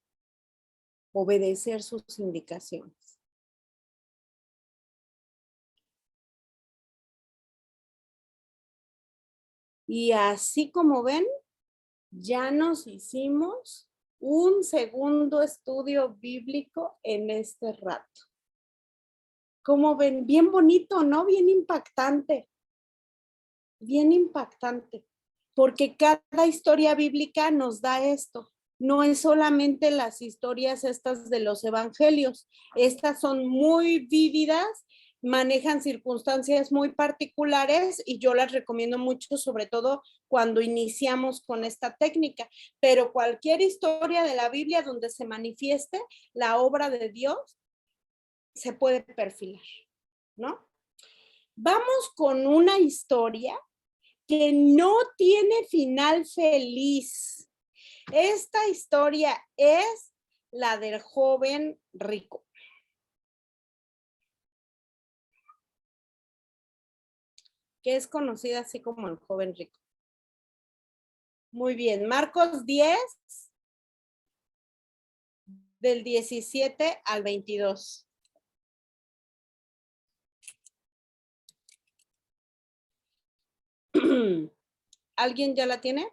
Obedecer sus indicaciones. Y así como ven, ya nos hicimos un segundo estudio bíblico en este rato. Como ven, bien bonito, ¿no? Bien impactante. Bien impactante. Porque cada historia bíblica nos da esto. No es solamente las historias estas de los evangelios. Estas son muy vívidas, manejan circunstancias muy particulares y yo las recomiendo mucho, sobre todo cuando iniciamos con esta técnica. Pero cualquier historia de la Biblia donde se manifieste la obra de Dios se puede perfilar, ¿no? Vamos con una historia que no tiene final feliz. Esta historia es la del joven rico. Que es conocida así como el joven rico. Muy bien, Marcos 10, del 17 al 22. ¿Alguien ya la tiene?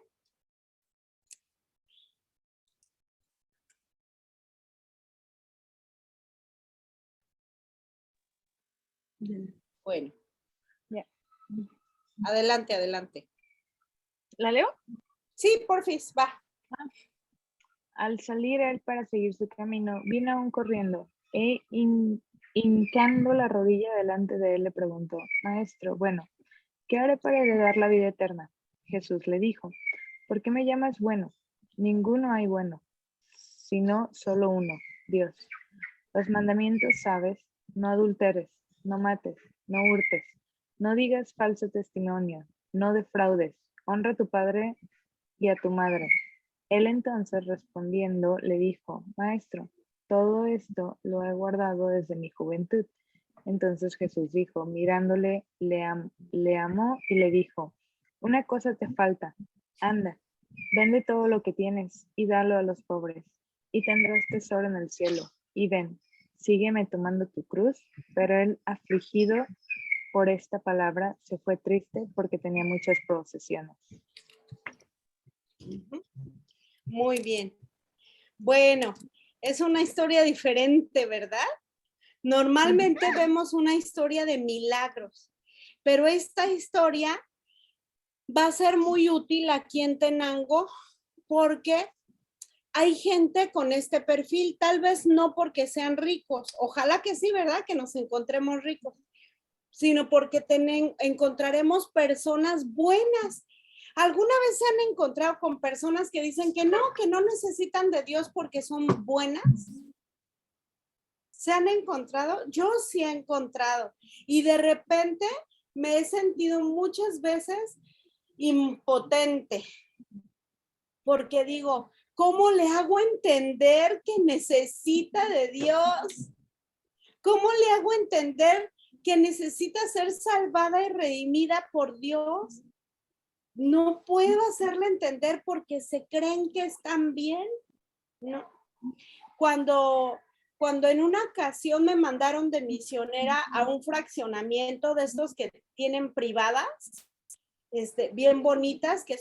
Bueno. Ya. Adelante, adelante. ¿La leo? Sí, porfis, va. Al salir él para seguir su camino, vino aún corriendo e hincando la rodilla delante de él le preguntó, Maestro, bueno, ¿qué haré para heredar la vida eterna? Jesús le dijo, ¿por qué me llamas bueno? Ninguno hay bueno, sino solo uno, Dios. Los mandamientos sabes, no adulteres, no mates, no hurtes, no digas falso testimonio, no defraudes, honra a tu padre y a tu madre. Él entonces respondiendo le dijo, Maestro, todo esto lo he guardado desde mi juventud. Entonces Jesús dijo, mirándole, le amó y le dijo, una cosa te falta, anda, vende todo lo que tienes y dalo a los pobres, y tendrás tesoro en el cielo. Y ven, sígueme tomando tu cruz. Pero él, afligido por esta palabra, se fue triste porque tenía muchas posesiones. Muy bien. Bueno, es una historia diferente, ¿verdad? Normalmente vemos una historia de milagros, pero esta historia va a ser muy útil aquí en Tenango porque hay gente con este perfil, tal vez no porque sean ricos, ojalá que sí, ¿verdad? Que nos encontremos ricos, sino porque encontraremos personas buenas. ¿Alguna vez se han encontrado con personas que dicen que no necesitan de Dios porque son buenas? ¿Se han encontrado? Yo sí he encontrado. Y de repente me he sentido muchas veces impotente. Porque digo, ¿cómo le hago entender que necesita de Dios? ¿Cómo le hago entender que necesita ser salvada y redimida por Dios? No puedo hacerle entender porque se creen que están bien. No. Cuando en una ocasión me mandaron de misionera a un fraccionamiento de estos que tienen privadas, bien bonitas, que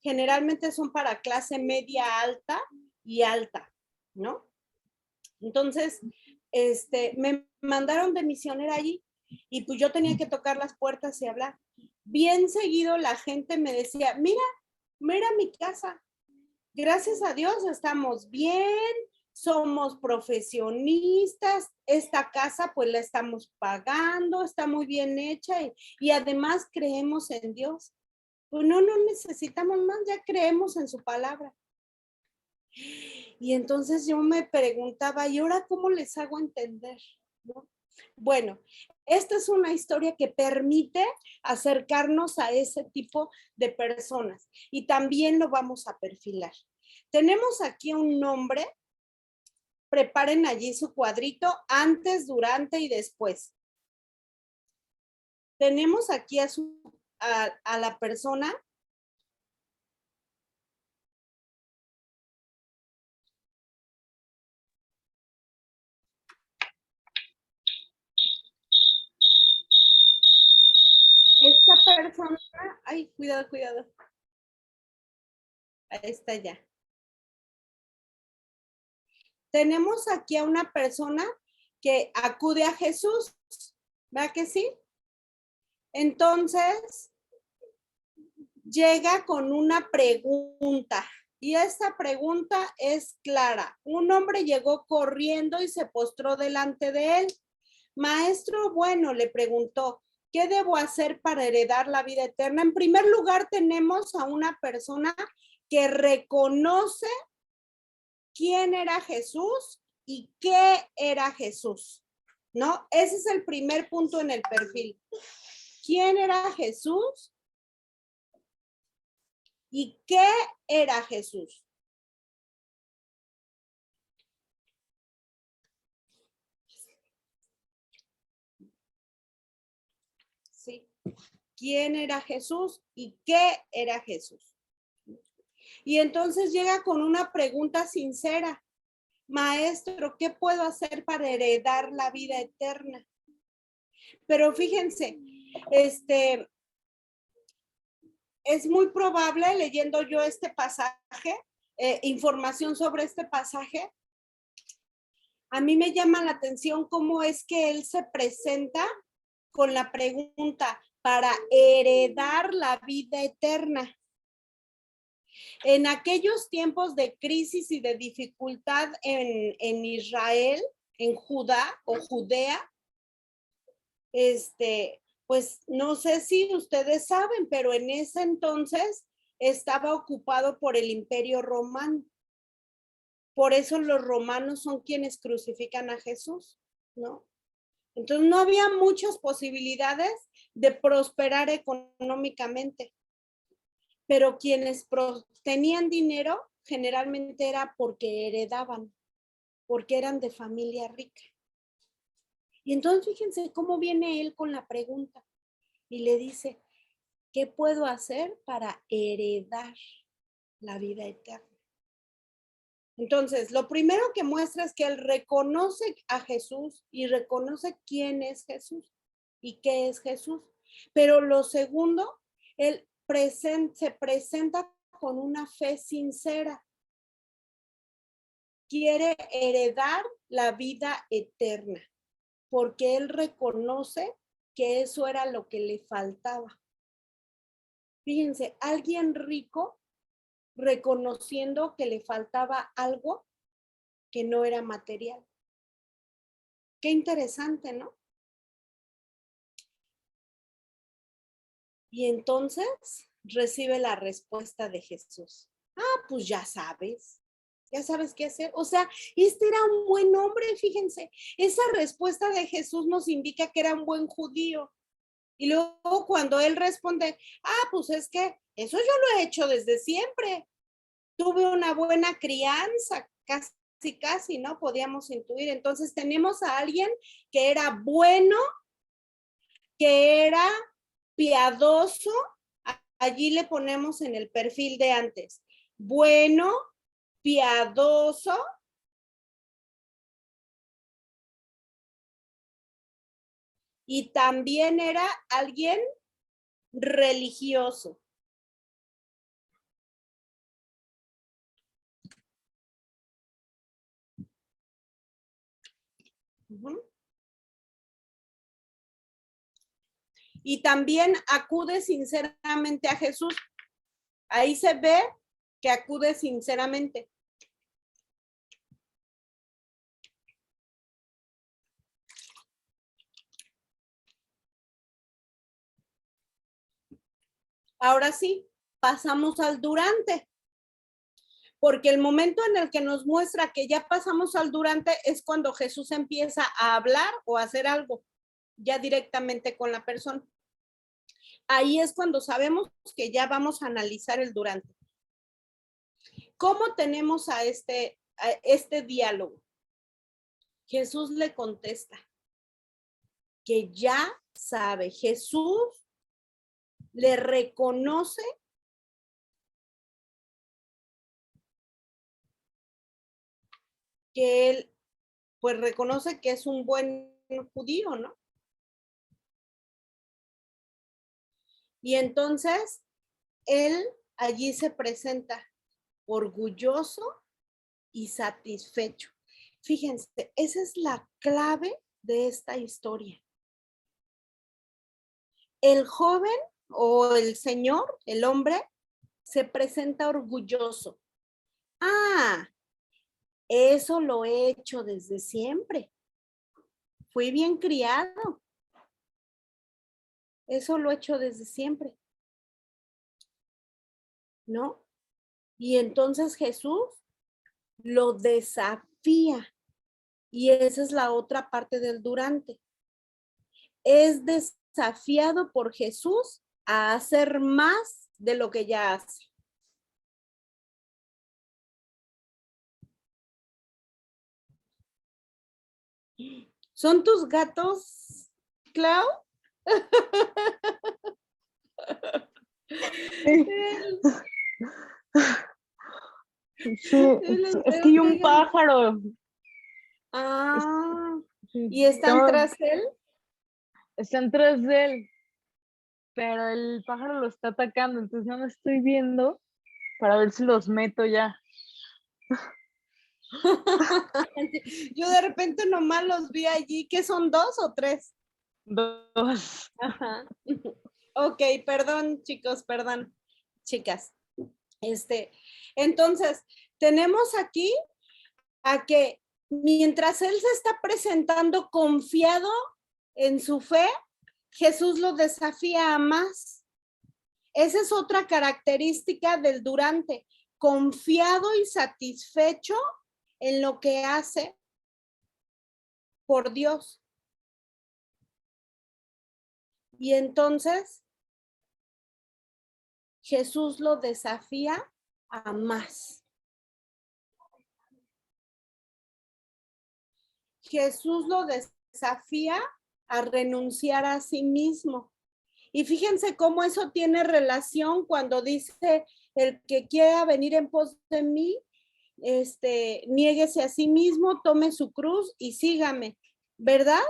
generalmente son para clase media alta y alta, ¿no? Entonces, me mandaron de misionera allí y pues yo tenía que tocar las puertas y hablar. Bien seguido la gente me decía, mira mi casa, gracias a Dios estamos bien, somos profesionistas, esta casa pues la estamos pagando, está muy bien hecha y además creemos en Dios. Pues no necesitamos más, ya creemos en su palabra. Y entonces yo me preguntaba, ¿y ahora cómo les hago entender? ¿No? Bueno, esta es una historia que permite acercarnos a ese tipo de personas y también lo vamos a perfilar. Tenemos aquí un nombre, preparen allí su cuadrito, antes, durante y después. Tenemos aquí a la persona esta persona, ay, cuidado, cuidado. Ahí está ya. Tenemos aquí a una persona que acude a Jesús, ¿verdad que sí? Entonces, llega con una pregunta y esta pregunta es clara. Un hombre llegó corriendo y se postró delante de él. Maestro bueno, le preguntó, ¿qué debo hacer para heredar la vida eterna? En primer lugar, tenemos a una persona que reconoce quién era Jesús y qué era Jesús, ¿no? Ese es el primer punto en el perfil. ¿Quién era Jesús? ¿Y qué era Jesús? Sí. ¿Quién era Jesús y qué era Jesús? Y entonces llega con una pregunta sincera. Maestro, ¿qué puedo hacer para heredar la vida eterna? Pero fíjense, es muy probable, leyendo yo este pasaje, información sobre este pasaje, a mí me llama la atención cómo es que él se presenta con la pregunta para heredar la vida eterna. En aquellos tiempos de crisis y de dificultad en Israel, en Judá o Judea, pues no sé si ustedes saben, pero en ese entonces estaba ocupado por el Imperio Romano. Por eso los romanos son quienes crucifican a Jesús, ¿no? Entonces no había muchas posibilidades de prosperar económicamente, pero quienes tenían dinero generalmente era porque heredaban, porque eran de familia rica. Y entonces fíjense cómo viene él con la pregunta y le dice, ¿qué puedo hacer para heredar la vida eterna? Entonces, lo primero que muestra es que él reconoce a Jesús y reconoce quién es Jesús y qué es Jesús. Pero lo segundo, él se presenta con una fe sincera. Quiere heredar la vida eterna porque él reconoce que eso era lo que le faltaba. Fíjense, alguien rico reconociendo que le faltaba algo que no era material. Qué interesante, ¿no? Y entonces recibe la respuesta de Jesús. Ah, pues ya sabes qué hacer. O sea, este era un buen hombre, fíjense. Esa respuesta de Jesús nos indica que era un buen judío. Y luego cuando él responde, ah, pues es que eso yo lo he hecho desde siempre. Tuve una buena crianza, casi, ¿no? Podíamos intuir. Entonces tenemos a alguien que era bueno, que era piadoso. Allí le ponemos en el perfil de antes. Bueno, piadoso. Y también era alguien religioso. Y también acude sinceramente a Jesús. Ahí se ve que acude sinceramente. Ahora sí, pasamos al durante. Porque el momento en el que nos muestra que ya pasamos al durante es cuando Jesús empieza a hablar o a hacer algo ya directamente con la persona. Ahí es cuando sabemos que ya vamos a analizar el durante. ¿Cómo tenemos a este diálogo? Jesús le contesta que ya sabe. Jesús le reconoce que él, pues reconoce que es un buen judío, ¿no? Y entonces él allí se presenta orgulloso y satisfecho. Fíjense, esa es la clave de esta historia. El joven o el señor, el hombre, se presenta orgulloso. Ah, eso lo he hecho desde siempre. Fui bien criado. Eso lo he hecho desde siempre. ¿No? Y entonces Jesús lo desafía. Y esa es la otra parte del durante. Es desafiado por Jesús a hacer más de lo que ya hace. ¿Son tus gatos, Clau? Sí, es que hay un pájaro. Ah, ¿y están tras él? Están tras de él, pero el pájaro lo está atacando, entonces no lo estoy viendo para ver si los meto ya. Yo de repente nomás los vi allí, ¿qué son 2 o 3? 2. Ajá. Ok, perdón, chicos, perdón, chicas. Entonces, tenemos aquí a que mientras él se está presentando confiado en su fe, Jesús lo desafía a más. Esa es otra característica del durante, confiado y satisfecho en lo que hace por Dios. Y entonces Jesús lo desafía a más. Jesús lo desafía a renunciar a sí mismo. Y fíjense cómo eso tiene relación cuando dice el que quiera venir en pos de mí, niéguese a sí mismo, tome su cruz y sígame, ¿verdad?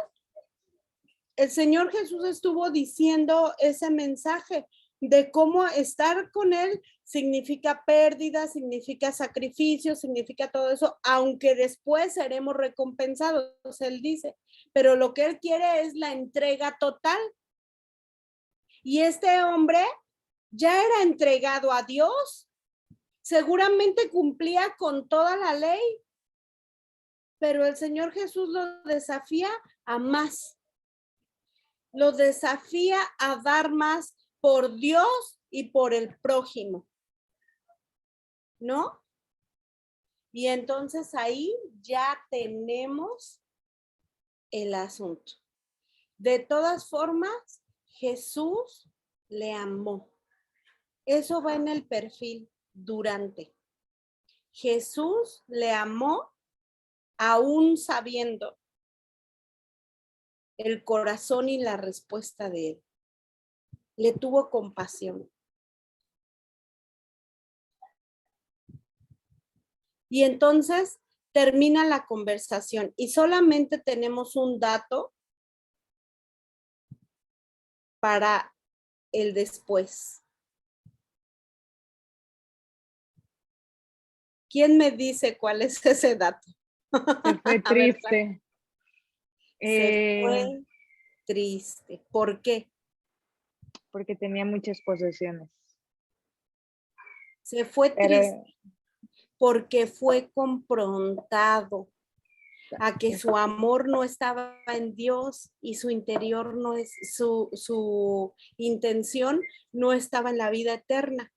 El Señor Jesús estuvo diciendo ese mensaje de cómo estar con Él significa pérdida, significa sacrificio, significa todo eso, aunque después seremos recompensados, Él dice, pero lo que Él quiere es la entrega total. Y este hombre ya era entregado a Dios, seguramente cumplía con toda la ley, pero el Señor Jesús lo desafía a más. Lo desafía a dar más por Dios y por el prójimo, ¿no? Y entonces ahí ya tenemos el asunto. De todas formas, Jesús le amó. Eso va en el perfil durante. Jesús le amó aún sabiendo el corazón y la respuesta de él. Le tuvo compasión. Y entonces termina la conversación y solamente tenemos un dato para el después. ¿Quién me dice cuál es ese dato? Se fue triste. Se fue triste. ¿Por qué? Porque tenía muchas posesiones. Se fue triste porque fue confrontado. a que su amor no estaba en Dios y su interior no es, su intención no estaba en la vida eterna,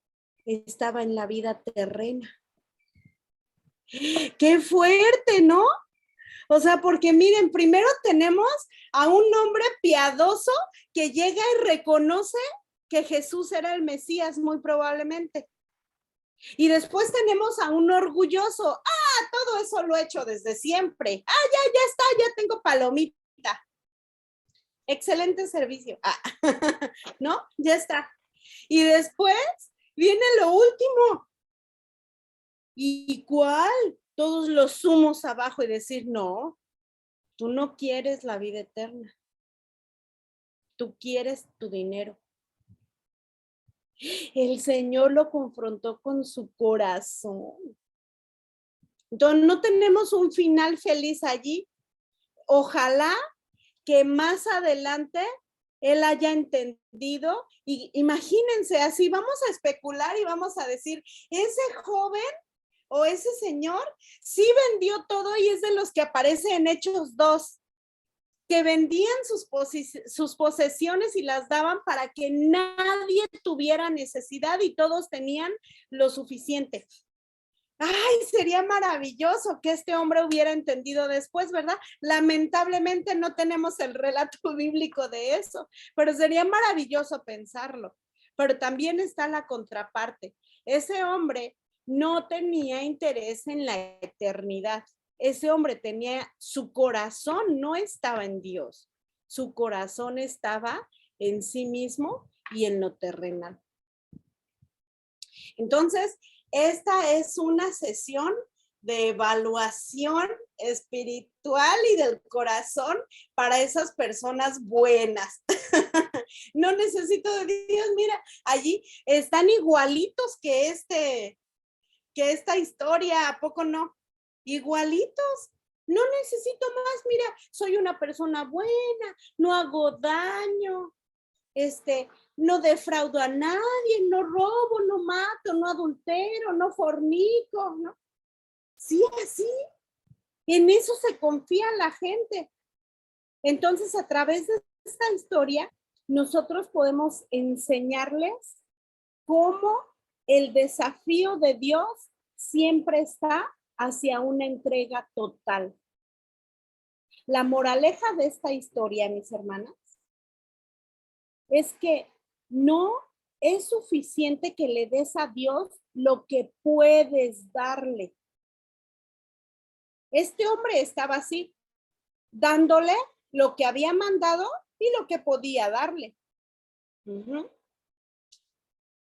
estaba en la vida terrena. ¡Qué fuerte!, ¿no? O sea, porque miren, primero tenemos a un hombre piadoso que llega y reconoce que Jesús era el Mesías, muy probablemente. Y después tenemos a un orgulloso. Todo eso lo he hecho desde siempre. Ya está, ya tengo palomita. Excelente servicio. ¿No? Ya está. Y después viene lo último. ¿Y cuál? Todos los sumos abajo y decir, no, tú no quieres la vida eterna. Tú quieres tu dinero. El Señor lo confrontó con su corazón. Entonces, no tenemos un final feliz allí. Ojalá que más adelante él haya entendido. Y imagínense, así vamos a especular y vamos a decir, ese joven o ese señor sí vendió todo y es de los que aparece en Hechos 2, que vendían sus posesiones y las daban para que nadie tuviera necesidad y todos tenían lo suficiente. Ay, sería maravilloso que este hombre hubiera entendido después, ¿verdad? Lamentablemente no tenemos el relato bíblico de eso, pero sería maravilloso pensarlo. Pero también está la contraparte. Ese hombre no tenía interés en la eternidad. Ese hombre tenía, su corazón no estaba en Dios. Su corazón estaba en sí mismo y en lo terrenal. Entonces, esta es una sesión de evaluación espiritual y del corazón para esas personas buenas. No necesito de Dios, mira, allí están igualitos que esta historia, ¿a poco no? Igualitos. No necesito más, mira, soy una persona buena, no hago daño, no defraudo a nadie, no robo, no mato, no adultero, no fornico, ¿no? Sí, así. En eso se confía la gente. Entonces, a través de esta historia, nosotros podemos enseñarles cómo el desafío de Dios siempre está hacia una entrega total. La moraleja de esta historia, mis hermanas, es que no es suficiente que le des a Dios lo que puedes darle. Este hombre estaba así, dándole lo que había mandado y lo que podía darle.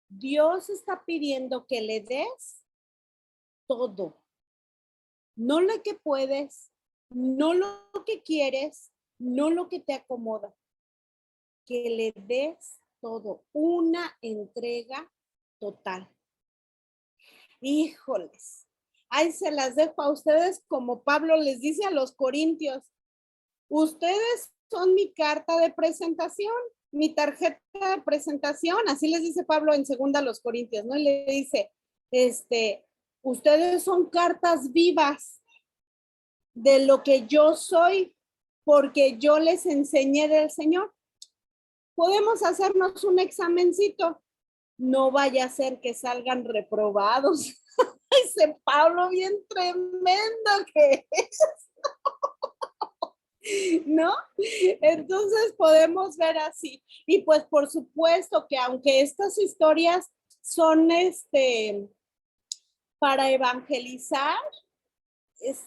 Dios está pidiendo que le des todo. No lo que puedes, no lo que quieres, no lo que te acomoda. Que le des todo, una entrega total. Híjoles, ahí se las dejo a ustedes como Pablo les dice a los corintios. Ustedes son mi carta de presentación, mi tarjeta de presentación, así les dice Pablo en 2 a los corintios, ¿no? Y le dice, ustedes son cartas vivas de lo que yo soy, porque yo les enseñé del Señor. Podemos hacernos un examencito. No vaya a ser que salgan reprobados. Dice Pablo, bien tremendo que es. ¿No? Entonces podemos ver así. Y pues por supuesto que aunque estas historias son para evangelizar,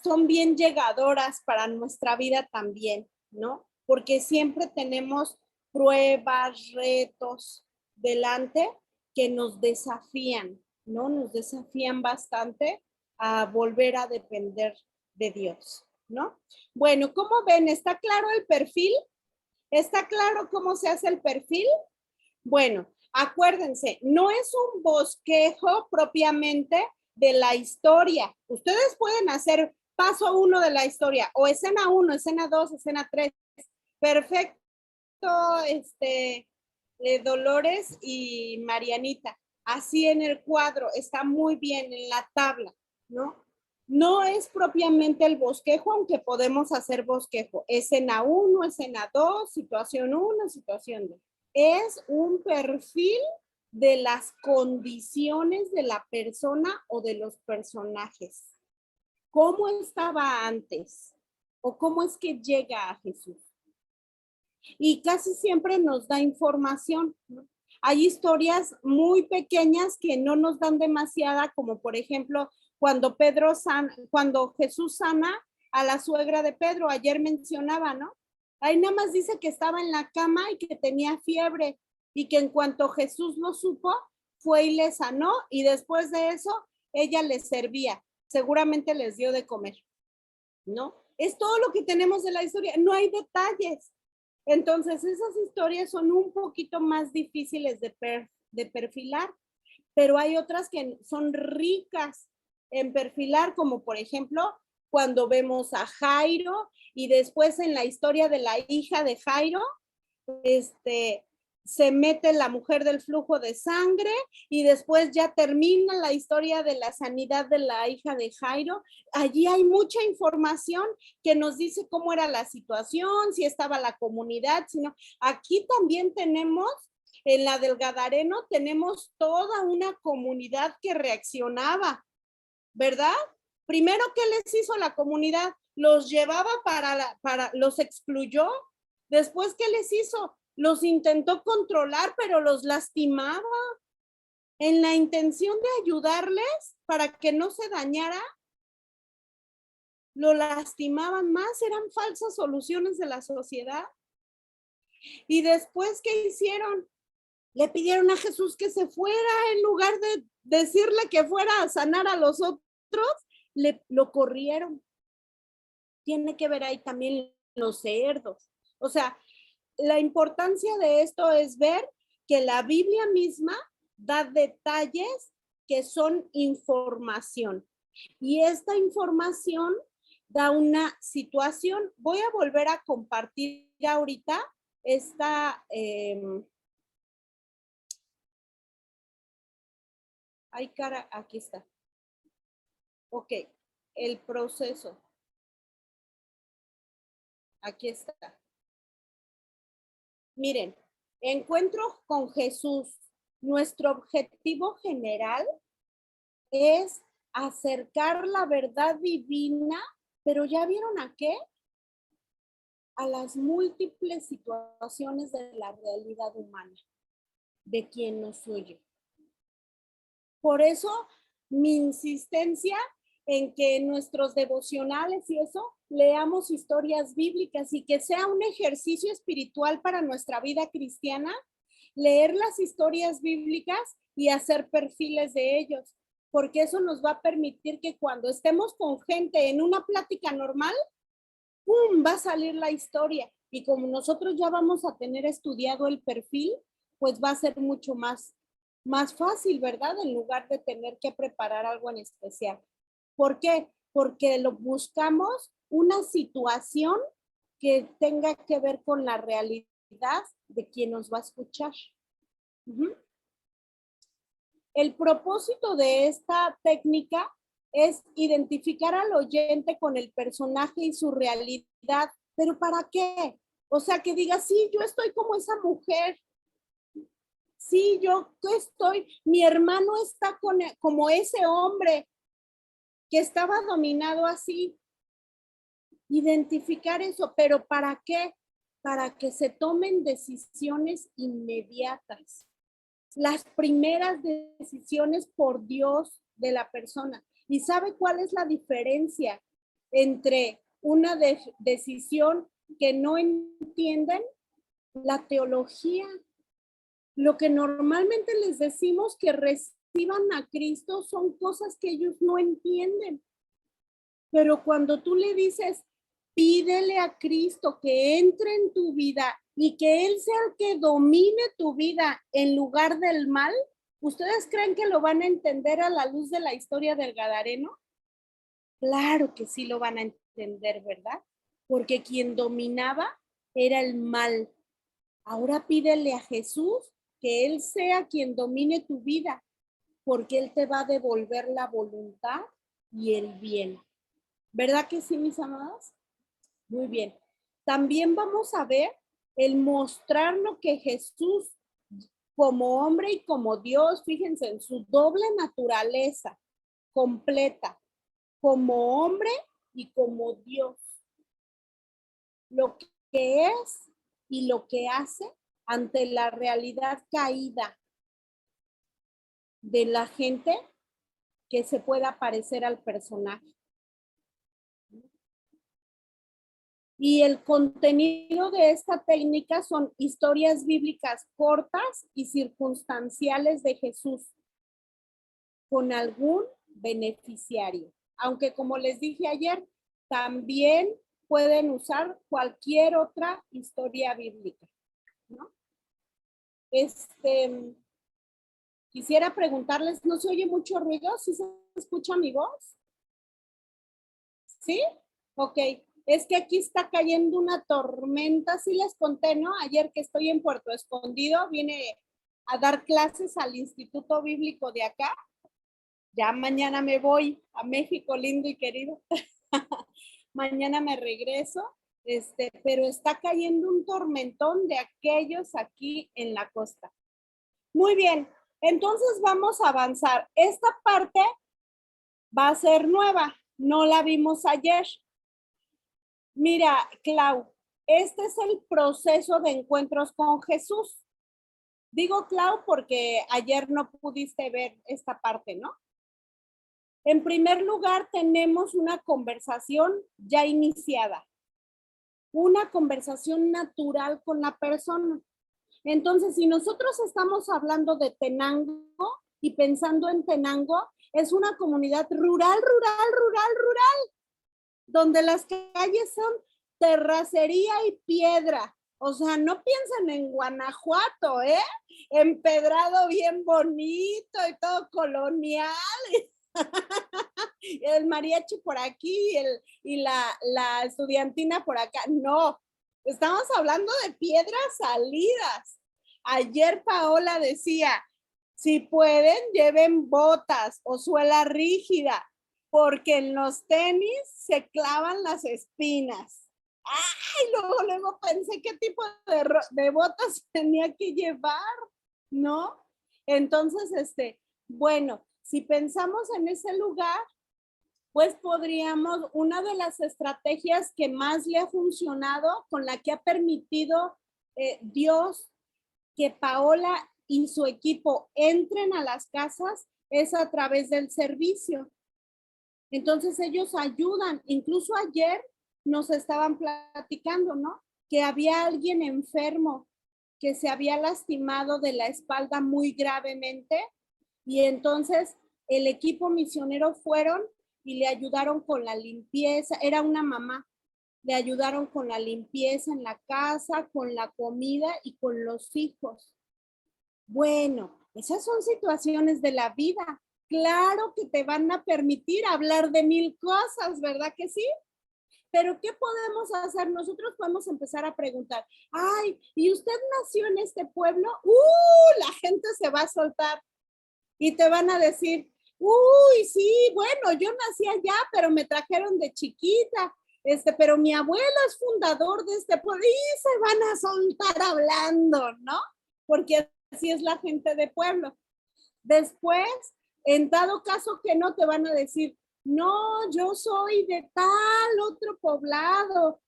son bien llegadoras para nuestra vida también, ¿no? Porque siempre tenemos pruebas, retos delante que nos desafían, ¿no? Nos desafían bastante a volver a depender de Dios, ¿no? Bueno, ¿cómo ven? ¿Está claro el perfil? ¿Está claro cómo se hace el perfil? Bueno, acuérdense, no es un bosquejo propiamente de la historia. Ustedes pueden hacer paso 1 de la historia o escena 1, escena 2, escena 3. Perfecto, Dolores y Marianita. Así en el cuadro, está muy bien en la tabla, ¿no? No es propiamente el bosquejo, aunque podemos hacer bosquejo. Escena 1, escena 2, situación 1, situación 2. Es un perfil de las condiciones de la persona o de los personajes. ¿Cómo estaba antes? ¿O cómo es que llega a Jesús? Y casi siempre nos da información, ¿no? Hay historias muy pequeñas que no nos dan demasiada, como por ejemplo, cuando Jesús sana a la suegra de Pedro, ayer mencionaba, ¿no? Ahí nada más dice que estaba en la cama y que tenía fiebre y que en cuanto Jesús lo supo, fue y le sanó y después de eso ella les servía, seguramente les dio de comer, ¿no? Es todo lo que tenemos de la historia, no hay detalles. Entonces, esas historias son un poquito más difíciles de perfilar, pero hay otras que son ricas en perfilar, como por ejemplo, cuando vemos a Jairo y después en la historia de la hija de Jairo, se mete la mujer del flujo de sangre y después ya termina la historia de la sanidad de la hija de Jairo. Allí hay mucha información que nos dice cómo era la situación, si estaba la comunidad, sino aquí también tenemos, en la del Gadareno, tenemos toda una comunidad que reaccionaba, ¿verdad? Primero, ¿qué les hizo la comunidad? Los llevaba los excluyó. Después, ¿qué les hizo? Los intentó controlar, pero los lastimaba. En la intención de ayudarles para que no se dañara, lo lastimaban más, eran falsas soluciones de la sociedad. Y después, ¿qué hicieron? Le pidieron a Jesús que se fuera, en lugar de decirle que fuera a sanar a los otros, lo corrieron. Tiene que ver ahí también los cerdos. O sea, la importancia de esto es ver que la Biblia misma da detalles que son información. Y esta información da una situación. Voy a volver a compartir ahorita esta... ay, cara, aquí está. Ok, el proceso. Aquí está. Miren, encuentro con Jesús. Nuestro objetivo general es acercar la verdad divina, pero ¿ya vieron a qué? A las múltiples situaciones de la realidad humana, de quien nos oye. Por eso, mi insistencia en que en nuestros devocionales y eso, leamos historias bíblicas y que sea un ejercicio espiritual para nuestra vida cristiana, leer las historias bíblicas y hacer perfiles de ellos, porque eso nos va a permitir que cuando estemos con gente en una plática normal, ¡pum!, va a salir la historia. Y como nosotros ya vamos a tener estudiado el perfil, pues va a ser mucho más fácil, ¿verdad? En lugar de tener que preparar algo en especial. ¿Por qué? Porque buscamos una situación que tenga que ver con la realidad de quien nos va a escuchar. El propósito de esta técnica es identificar al oyente con el personaje y su realidad. ¿Pero para qué? O sea, que diga, sí, yo estoy como esa mujer. Sí, yo estoy, mi hermano está como ese hombre que estaba dominado así. Identificar eso, pero ¿para qué? Para que se tomen decisiones inmediatas. Las primeras decisiones por Dios de la persona. ¿Y sabe cuál es la diferencia entre una decisión que no entienden? La teología. Lo que normalmente les decimos que reciban a Cristo son cosas que ellos no entienden. Pero cuando tú le dices, pídele a Cristo que entre en tu vida y que Él sea el que domine tu vida en lugar del mal, ¿ustedes creen que lo van a entender a la luz de la historia del Gadareno? Claro que sí lo van a entender, ¿verdad? Porque quien dominaba era el mal. Ahora pídele a Jesús que Él sea quien domine tu vida, porque Él te va a devolver la voluntad y el bien. ¿Verdad que sí, mis amadas? Muy bien. También vamos a ver el mostrar lo que Jesús, como hombre y como Dios, fíjense, en su doble naturaleza completa, como hombre y como Dios, lo que es y lo que hace ante la realidad caída de la gente que se pueda parecer al personaje. Y el contenido de esta técnica son historias bíblicas cortas y circunstanciales de Jesús con algún beneficiario. Aunque como les dije ayer, también pueden usar cualquier otra historia bíblica, ¿no? Quisiera preguntarles, ¿no se oye mucho ruido? ¿Sí se escucha mi voz? ¿Sí? Ok. Es que aquí está cayendo una tormenta, sí les conté, ¿no? Ayer que estoy en Puerto Escondido, vine a dar clases al Instituto Bíblico de acá. Ya mañana me voy a México, lindo y querido. Mañana me regreso, pero está cayendo un tormentón de aquellos aquí en la costa. Muy bien, entonces vamos a avanzar. Esta parte va a ser nueva, no la vimos ayer. Mira, Clau, este es el proceso de encuentros con Jesús. Digo, Clau, porque ayer no pudiste ver esta parte, ¿no? En primer lugar, tenemos una conversación ya iniciada, una conversación natural con la persona. Entonces, si nosotros estamos hablando de Tenango y pensando en Tenango, es una comunidad rural, donde las calles son terracería y piedra. O sea, no piensen en Guanajuato, ¿eh? Empedrado bien bonito y todo colonial. El mariachi por aquí y la estudiantina por acá. No, estamos hablando de piedras salidas. Ayer Paola decía, si pueden, lleven botas o suela rígida, porque en los tenis se clavan las espinas. Ay, luego pensé qué tipo de botas tenía que llevar, ¿no? Entonces, bueno, si pensamos en ese lugar, pues podríamos, una de las estrategias que más le ha funcionado, con la que ha permitido Dios que Paola y su equipo entren a las casas, es a través del servicio. Entonces ellos ayudan. Incluso ayer nos estaban platicando, ¿no? Que había alguien enfermo que se había lastimado de la espalda muy gravemente y entonces el equipo misionero fueron y le ayudaron con la limpieza. Era una mamá. Le ayudaron con la limpieza en la casa, con la comida y con los hijos. Bueno, esas son situaciones de la vida. Claro que te van a permitir hablar de mil cosas, ¿verdad que sí? Pero ¿qué podemos hacer? Nosotros podemos empezar a preguntar, ay, ¿y usted nació en este pueblo? La gente se va a soltar y te van a decir, uy, sí, bueno, yo nací allá, pero me trajeron de chiquita, pero mi abuelo es fundador de este pueblo y se van a soltar hablando, ¿no? Porque así es la gente de pueblo. Después, en dado caso que no, te van a decir, no, yo soy de tal otro poblado,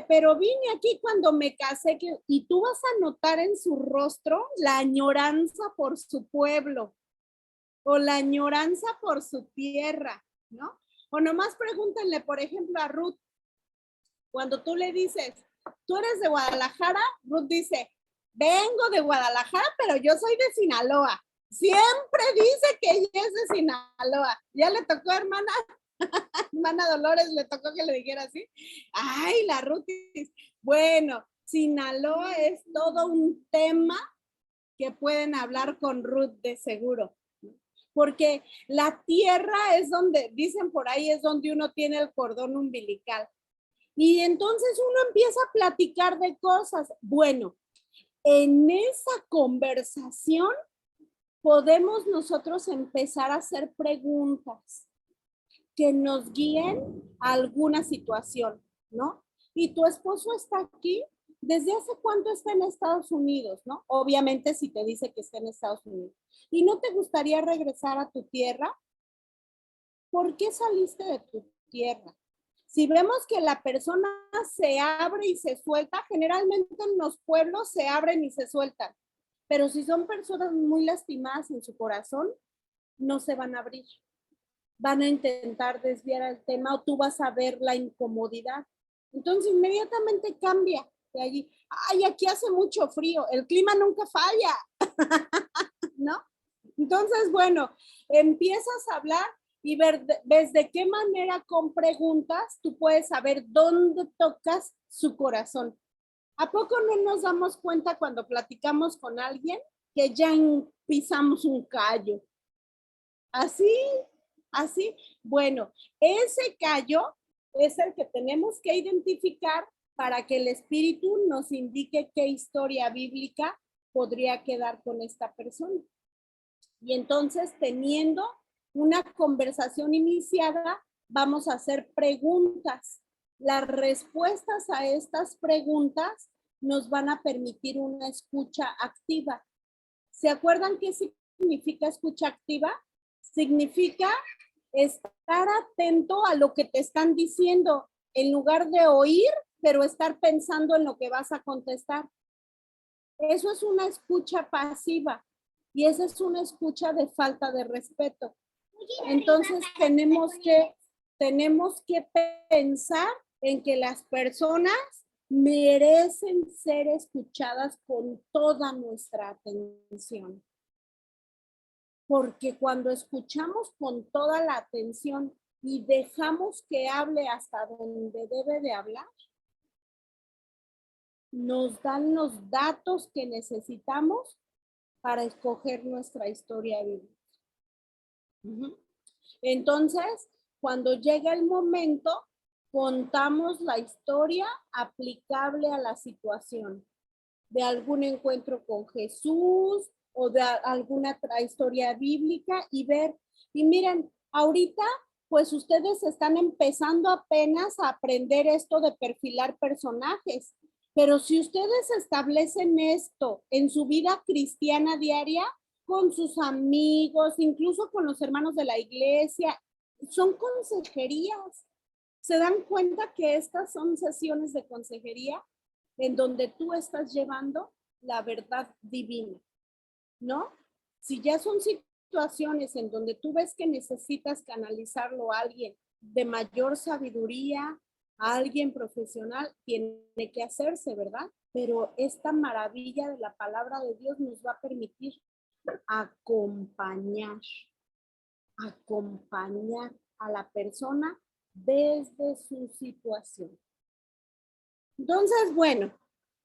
pero vine aquí cuando me casé, y tú vas a notar en su rostro la añoranza por su pueblo o la añoranza por su tierra, ¿no? O nomás pregúntenle, por ejemplo, a Ruth, cuando tú le dices, tú eres de Guadalajara, Ruth dice, vengo de Guadalajara, pero yo soy de Sinaloa. Siempre dice que ella es de Sinaloa. Ya le tocó, hermana, hermana Dolores, le tocó que le dijera así. Ay, la Ruth. Bueno, Sinaloa es todo un tema que pueden hablar con Ruth de seguro. Porque la tierra es donde, dicen por ahí, es donde uno tiene el cordón umbilical. Y entonces uno empieza a platicar de cosas. Bueno, en esa conversación podemos nosotros empezar a hacer preguntas. que nos guíen a alguna situación, ¿no? Y tu esposo está aquí, ¿desde hace cuánto está en Estados Unidos, no? Obviamente si te dice que está en Estados Unidos. ¿Y no te gustaría regresar a tu tierra? ¿Por qué saliste de tu tierra? Si vemos que la persona se abre y se suelta, generalmente en los pueblos se abren y se sueltan. Pero si son personas muy lastimadas en su corazón, no se van a abrir. Van a intentar desviar el tema o tú vas a ver la incomodidad. Entonces inmediatamente cambia de allí. Ay, aquí hace mucho frío, el clima nunca falla, ¿no? Entonces, bueno, empiezas a hablar y ves de qué manera con preguntas tú puedes saber dónde tocas su corazón. ¿A poco no nos damos cuenta cuando platicamos con alguien que ya pisamos un callo? Así, así. Bueno, ese callo es el que tenemos que identificar para que el espíritu nos indique qué historia bíblica podría quedar con esta persona. Y entonces, teniendo una conversación iniciada, vamos a hacer preguntas. Las respuestas a estas preguntas nos van a permitir una escucha activa. ¿Se acuerdan qué significa escucha activa? Significa estar atento a lo que te están diciendo, en lugar de oír, pero estar pensando en lo que vas a contestar. Eso es una escucha pasiva y esa es una escucha de falta de respeto. Entonces tenemos que pensar en que las personas merecen ser escuchadas con toda nuestra atención. Porque cuando escuchamos con toda la atención y dejamos que hable hasta donde debe de hablar, nos dan los datos que necesitamos para escoger nuestra historia bíblica. Entonces, cuando llega el momento, contamos la historia aplicable a la situación de algún encuentro con Jesús o de alguna historia bíblica y ver, y miren, ahorita pues ustedes están empezando apenas a aprender esto de perfilar personajes, pero si ustedes establecen esto en su vida cristiana diaria, con sus amigos, incluso con los hermanos de la iglesia, son consejerías. ¿Se dan cuenta que estas son sesiones de consejería en donde tú estás llevando la verdad divina, ¿no? Si ya son situaciones en donde tú ves que necesitas canalizarlo a alguien de mayor sabiduría, a alguien profesional, tiene que hacerse, ¿verdad? Pero esta maravilla de la palabra de Dios nos va a permitir acompañar a la persona desde su situación. Entonces, bueno,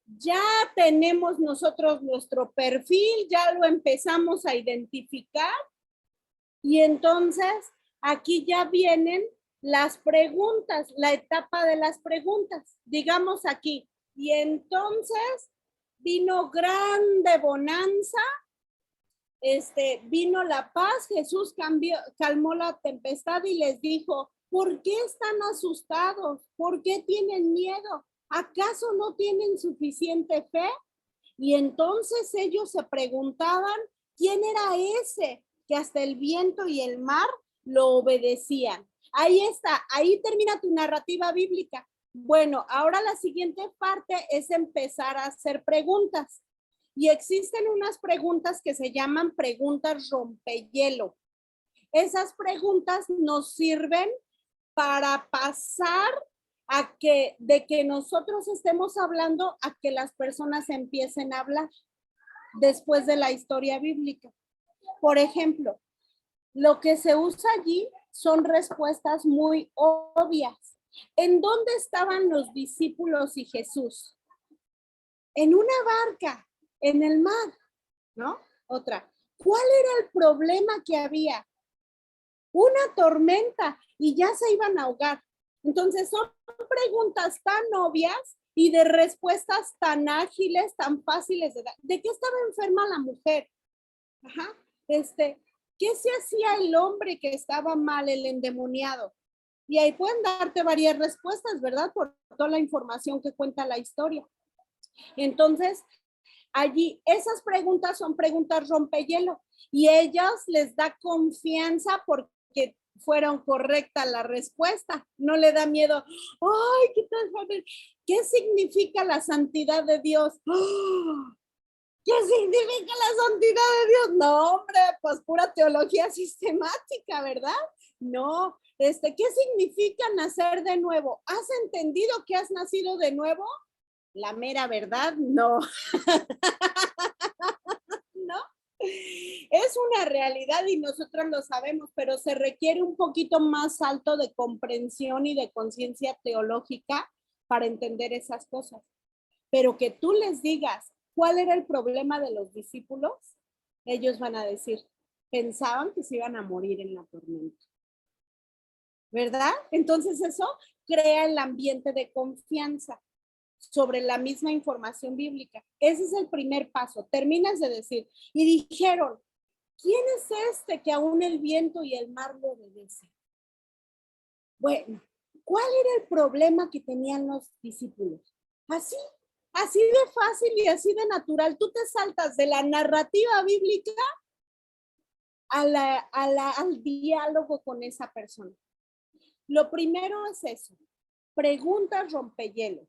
ya tenemos nosotros nuestro perfil, ya lo empezamos a identificar y entonces aquí ya vienen las preguntas, la etapa de las preguntas, digamos aquí. Y entonces vino grande bonanza, vino la paz, Jesús calmó la tempestad y les dijo, ¿por qué están asustados? ¿Por qué tienen miedo? ¿Acaso no tienen suficiente fe? Y entonces ellos se preguntaban, ¿quién era ese que hasta el viento y el mar lo obedecían? Ahí está, ahí termina tu narrativa bíblica. Bueno, ahora la siguiente parte es empezar a hacer preguntas. Y existen unas preguntas que se llaman preguntas rompehielo. Esas preguntas nos sirven para pasar de que nosotros estemos hablando a que las personas empiecen a hablar después de la historia bíblica. Por ejemplo, lo que se usa allí son respuestas muy obvias. ¿En dónde estaban los discípulos y Jesús? En una barca, en el mar, ¿no? Otra. ¿Cuál era el problema que había? Una tormenta y ya se iban a ahogar. Entonces son preguntas tan obvias y de respuestas tan ágiles, tan fáciles de dar. ¿De qué estaba enferma la mujer? Ajá. ¿qué se hacía el hombre que estaba mal, el endemoniado? Y ahí pueden darte varias respuestas, ¿verdad? Por toda la información que cuenta la historia. Entonces, allí esas preguntas son preguntas rompehielo y ellas les da confianza porque fueron correcta la respuesta. No le da miedo. Ay, ¿qué tal? ¿Qué significa la santidad de Dios? ¡Oh! ¿Qué significa la santidad de Dios? No, hombre, pues pura teología sistemática, ¿verdad? No, ¿qué significa nacer de nuevo? ¿Has entendido que has nacido de nuevo? La mera verdad, no. ¿No? Es una realidad y nosotros lo sabemos, pero se requiere un poquito más alto de comprensión y de conciencia teológica para entender esas cosas. Pero que tú les digas cuál era el problema de los discípulos, ellos van a decir, pensaban que se iban a morir en la tormenta. ¿Verdad? Entonces eso crea el ambiente de confianza sobre la misma información bíblica. Ese es el primer paso. Terminas de decir, y dijeron, ¿quién es este que aún el viento y el mar lo obedecen? Bueno, ¿cuál era el problema que tenían los discípulos? Así de fácil y así de natural. Tú te saltas de la narrativa bíblica al diálogo con esa persona. Lo primero es eso, preguntas rompehielo.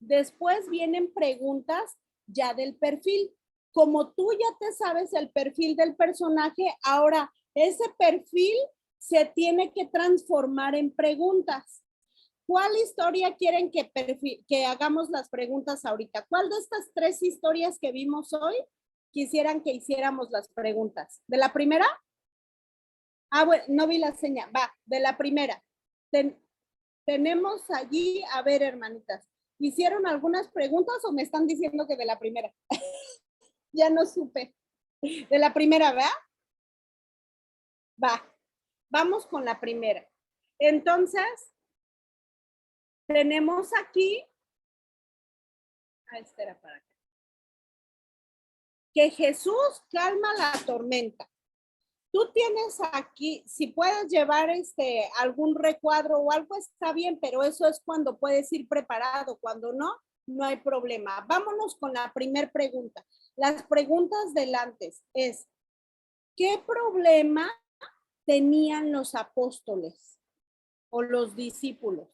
Después vienen preguntas ya del perfil. Como tú ya te sabes el perfil del personaje, ahora ese perfil se tiene que transformar en preguntas. ¿Cuál historia quieren que hagamos las preguntas ahorita? ¿Cuál de estas 3 historias que vimos hoy quisieran que hiciéramos las preguntas? ¿De la primera? Ah, bueno, no vi la seña. Va, de la primera. Tenemos allí, a ver, hermanitas, ¿hicieron algunas preguntas o me están diciendo que de la primera? Ya no supe. De la primera, ¿verdad? Va, vamos con la primera. Entonces, tenemos aquí, espera para acá, que Jesús calma la tormenta. Tú tienes aquí, si puedes llevar algún recuadro o algo está bien, pero eso es cuando puedes ir preparado, cuando no, no hay problema. Vámonos con la primera pregunta. Las preguntas del antes es, ¿qué problema tenían los apóstoles o los discípulos?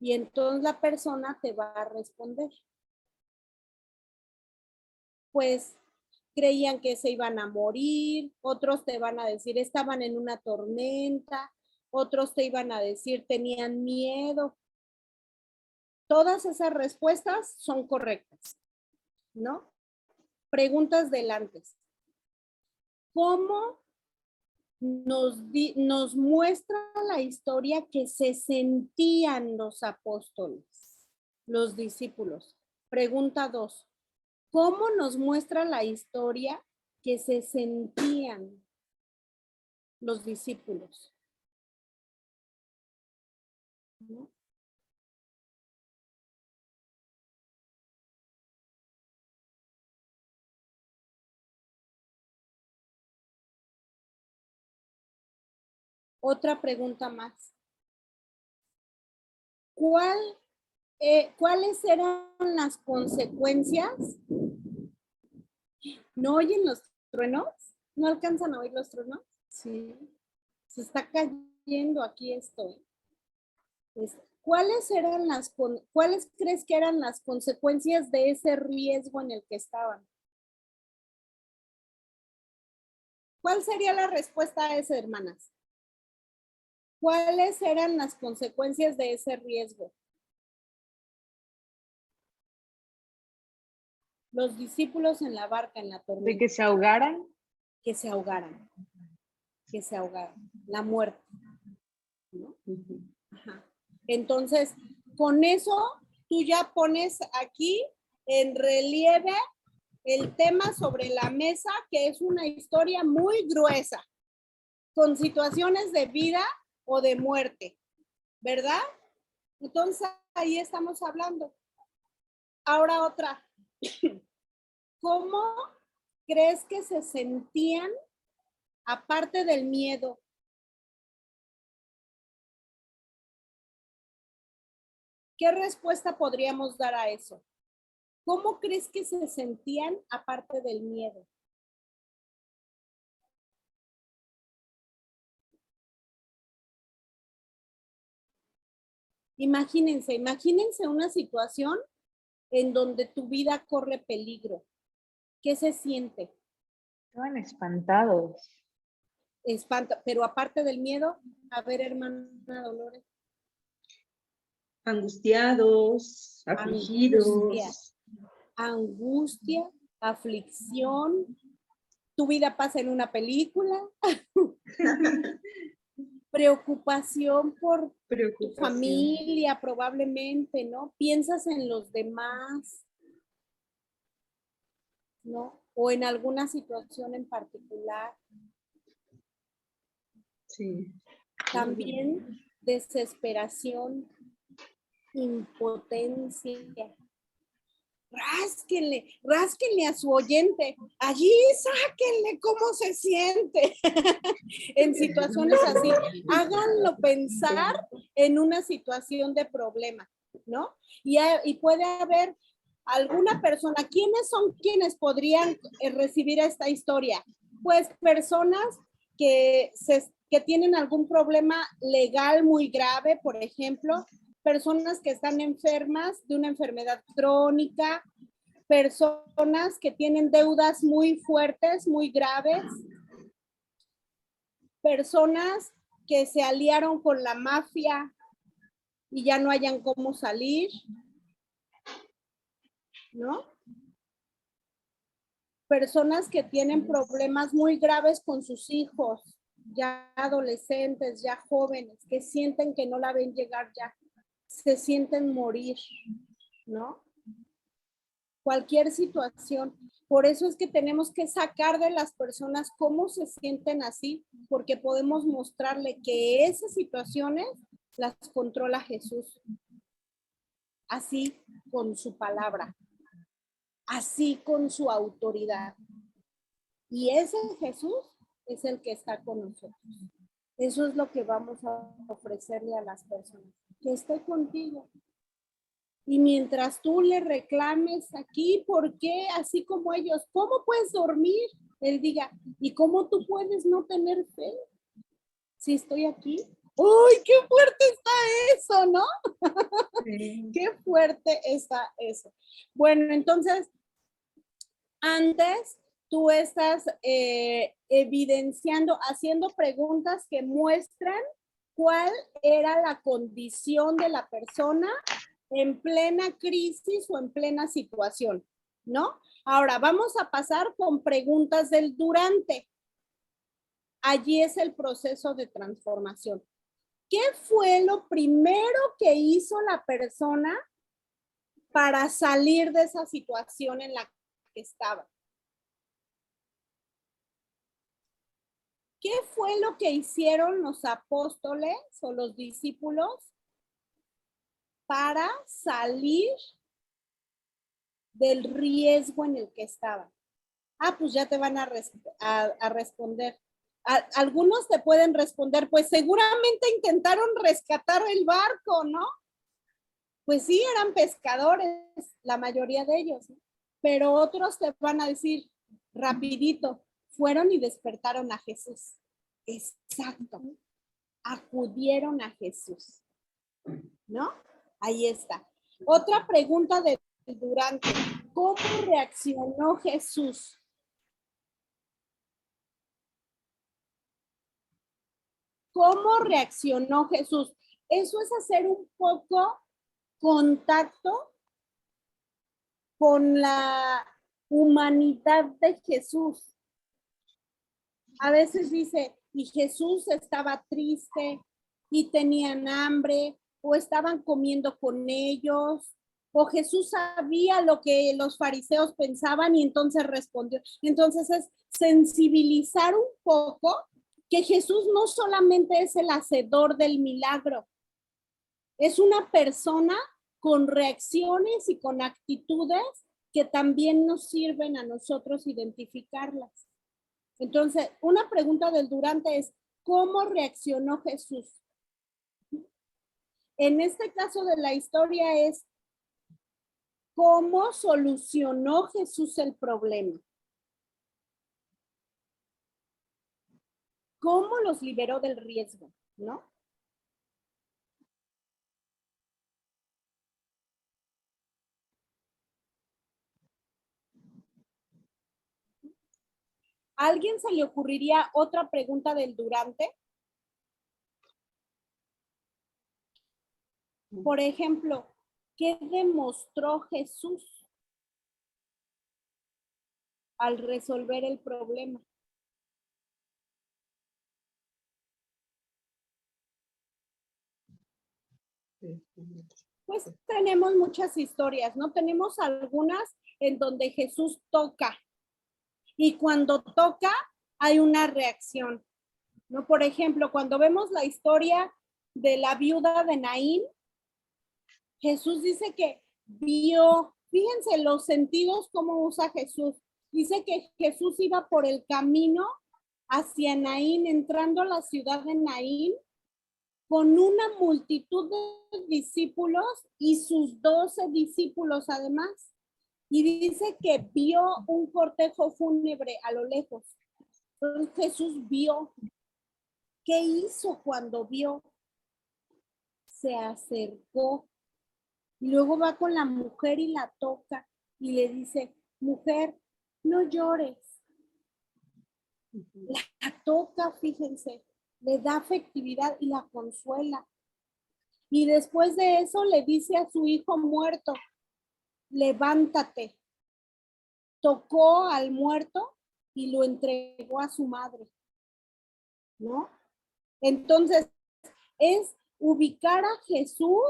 Y entonces la persona te va a responder. Pues creían que se iban a morir, otros te van a decir estaban en una tormenta, otros te iban a decir tenían miedo. Todas esas respuestas son correctas, ¿no? Preguntas del antes. ¿Cómo nos muestra la historia que se sentían los apóstoles, los discípulos? Pregunta 2. ¿Cómo nos muestra la historia que se sentían los discípulos? ¿No? Otra pregunta más. ¿Cuáles eran las consecuencias? ¿No oyen los truenos? ¿No alcanzan a oír los truenos? Sí. Se está cayendo aquí esto. ¿Cuáles crees que eran las consecuencias de ese riesgo en el que estaban? ¿Cuál sería la respuesta a eso, hermanas? ¿Cuáles eran las consecuencias de ese riesgo? Los discípulos en la barca, en la tormenta. ¿De que se ahogaran? Que se ahogaran. Que se ahogaran. La muerte. ¿No? Ajá. Entonces, con eso, tú ya pones aquí en relieve el tema sobre la mesa, que es una historia muy gruesa, con situaciones de vida o de muerte, ¿verdad? Entonces, ahí estamos hablando. Ahora otra. ¿Cómo crees que se sentían aparte del miedo? ¿Qué respuesta podríamos dar a eso? ¿Cómo crees que se sentían aparte del miedo? Imagínense una situación en donde tu vida corre peligro. ¿Qué se siente? Estaban espantados. Espanta, pero aparte del miedo, a ver, hermana Dolores. Angustiados, afligidos. Angustia, aflicción. Tu vida pasa en una película. Preocupación por tu familia, probablemente, ¿no? Piensas en los demás, ¿no? O en alguna situación en particular. Sí. También desesperación, impotencia. Rásquenle a su oyente. Allí sáquenle cómo se siente. En situaciones así, háganlo pensar en una situación de problema, ¿no? Y puede haber alguna persona. ¿Quiénes son quienes podrían recibir esta historia? Pues personas que tienen algún problema legal muy grave, por ejemplo, personas que están enfermas de una enfermedad crónica, personas que tienen deudas muy fuertes, muy graves, personas que se aliaron con la mafia y ya no hayan cómo salir, ¿no? Personas que tienen problemas muy graves con sus hijos, ya adolescentes, ya jóvenes, que sienten que no la ven llegar ya, se sienten morir, ¿no? Cualquier situación. Por eso es que tenemos que sacar de las personas cómo se sienten así, porque podemos mostrarle que esas situaciones las controla Jesús. Así con su palabra, así con su autoridad. Y ese Jesús es el que está con nosotros. Eso es lo que vamos a ofrecerle a las personas. Que esté contigo. Y mientras tú le reclames aquí, ¿por qué? Así como ellos, ¿cómo puedes dormir? Él diga, ¿y cómo tú puedes no tener fe? Si estoy aquí. ¡Uy, qué fuerte está eso!, ¿no? Sí. Qué fuerte está eso. Bueno, entonces, antes tú estás evidenciando, haciendo preguntas que muestran cuál era la condición de la persona en plena crisis o en plena situación, ¿no? Ahora vamos a pasar con preguntas del durante. Allí es el proceso de transformación. ¿Qué fue lo primero que hizo la persona para salir de esa situación en la que estaba? ¿Qué fue lo que hicieron los apóstoles o los discípulos para salir del riesgo en el que estaban? Pues ya te van a responder. Algunos te pueden responder, pues seguramente intentaron rescatar el barco, ¿no? Pues sí, eran pescadores, la mayoría de ellos, ¿no? Pero otros te van a decir, rapidito, fueron y despertaron a Jesús. Exacto. Acudieron a Jesús, ¿no? Ahí está. Otra pregunta de durante. ¿Cómo reaccionó Jesús? ¿Cómo reaccionó Jesús? Eso es hacer un poco contacto con la humanidad de Jesús. A veces dice, y Jesús estaba triste y tenían hambre o estaban comiendo con ellos, o Jesús sabía lo que los fariseos pensaban y entonces respondió. Entonces es sensibilizar un poco que Jesús no solamente es el hacedor del milagro, es una persona con reacciones y con actitudes que también nos sirven a nosotros identificarlas. Entonces, una pregunta del durante es, ¿cómo reaccionó Jesús? En este caso de la historia es, ¿cómo solucionó Jesús el problema? ¿Cómo los liberó del riesgo? ¿No? ¿A alguien se le ocurriría otra pregunta del durante? Por ejemplo, ¿qué demostró Jesús al resolver el problema? Pues tenemos muchas historias, ¿no? Tenemos algunas en donde Jesús toca y cuando toca hay una reacción, ¿no? Por ejemplo, cuando vemos la historia de la viuda de Naín, Jesús dice que vio, fíjense los sentidos cómo usa Jesús. Dice que Jesús iba por el camino hacia Naín, entrando a la ciudad de Naín, con una multitud de discípulos y sus 12 discípulos además. Y dice que vio un cortejo fúnebre a lo lejos. Entonces Jesús vio. ¿Qué hizo cuando vio? Se acercó. Y luego va con la mujer y la toca y le dice, mujer, no llores. La toca, fíjense, le da afectividad y la consuela. Y después de eso le dice a su hijo muerto, levántate. Tocó al muerto y lo entregó a su madre, ¿no? Entonces, es ubicar a Jesús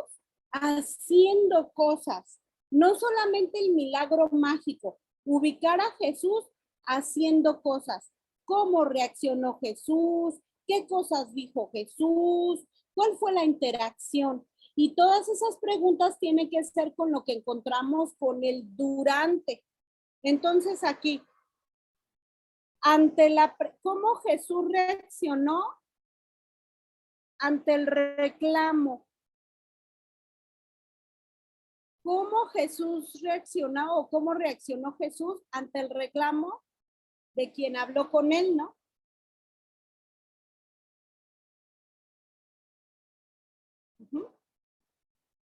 haciendo cosas, no solamente el milagro mágico, ubicar a Jesús haciendo cosas. ¿Cómo reaccionó Jesús? ¿Qué cosas dijo Jesús? ¿Cuál fue la interacción? Y todas esas preguntas tienen que ser con lo que encontramos con el durante. Entonces aquí, ¿cómo Jesús reaccionó ante el reclamo? ¿Cómo Jesús reaccionó o cómo reaccionó Jesús ante el reclamo de quien habló con él, no?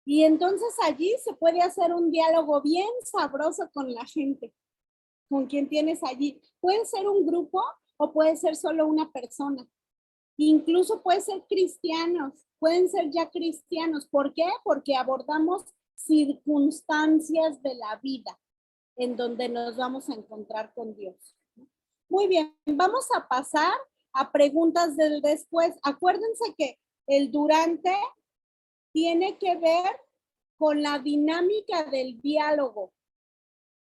Y entonces allí se puede hacer un diálogo bien sabroso con la gente, con quien tienes allí. Puede ser un grupo o puede ser solo una persona. Incluso puede ser cristianos, pueden ser ya cristianos. ¿Por qué? Porque abordamos circunstancias de la vida en donde nos vamos a encontrar con Dios. Muy bien, vamos a pasar a preguntas del después. Acuérdense que el durante tiene que ver con la dinámica del diálogo,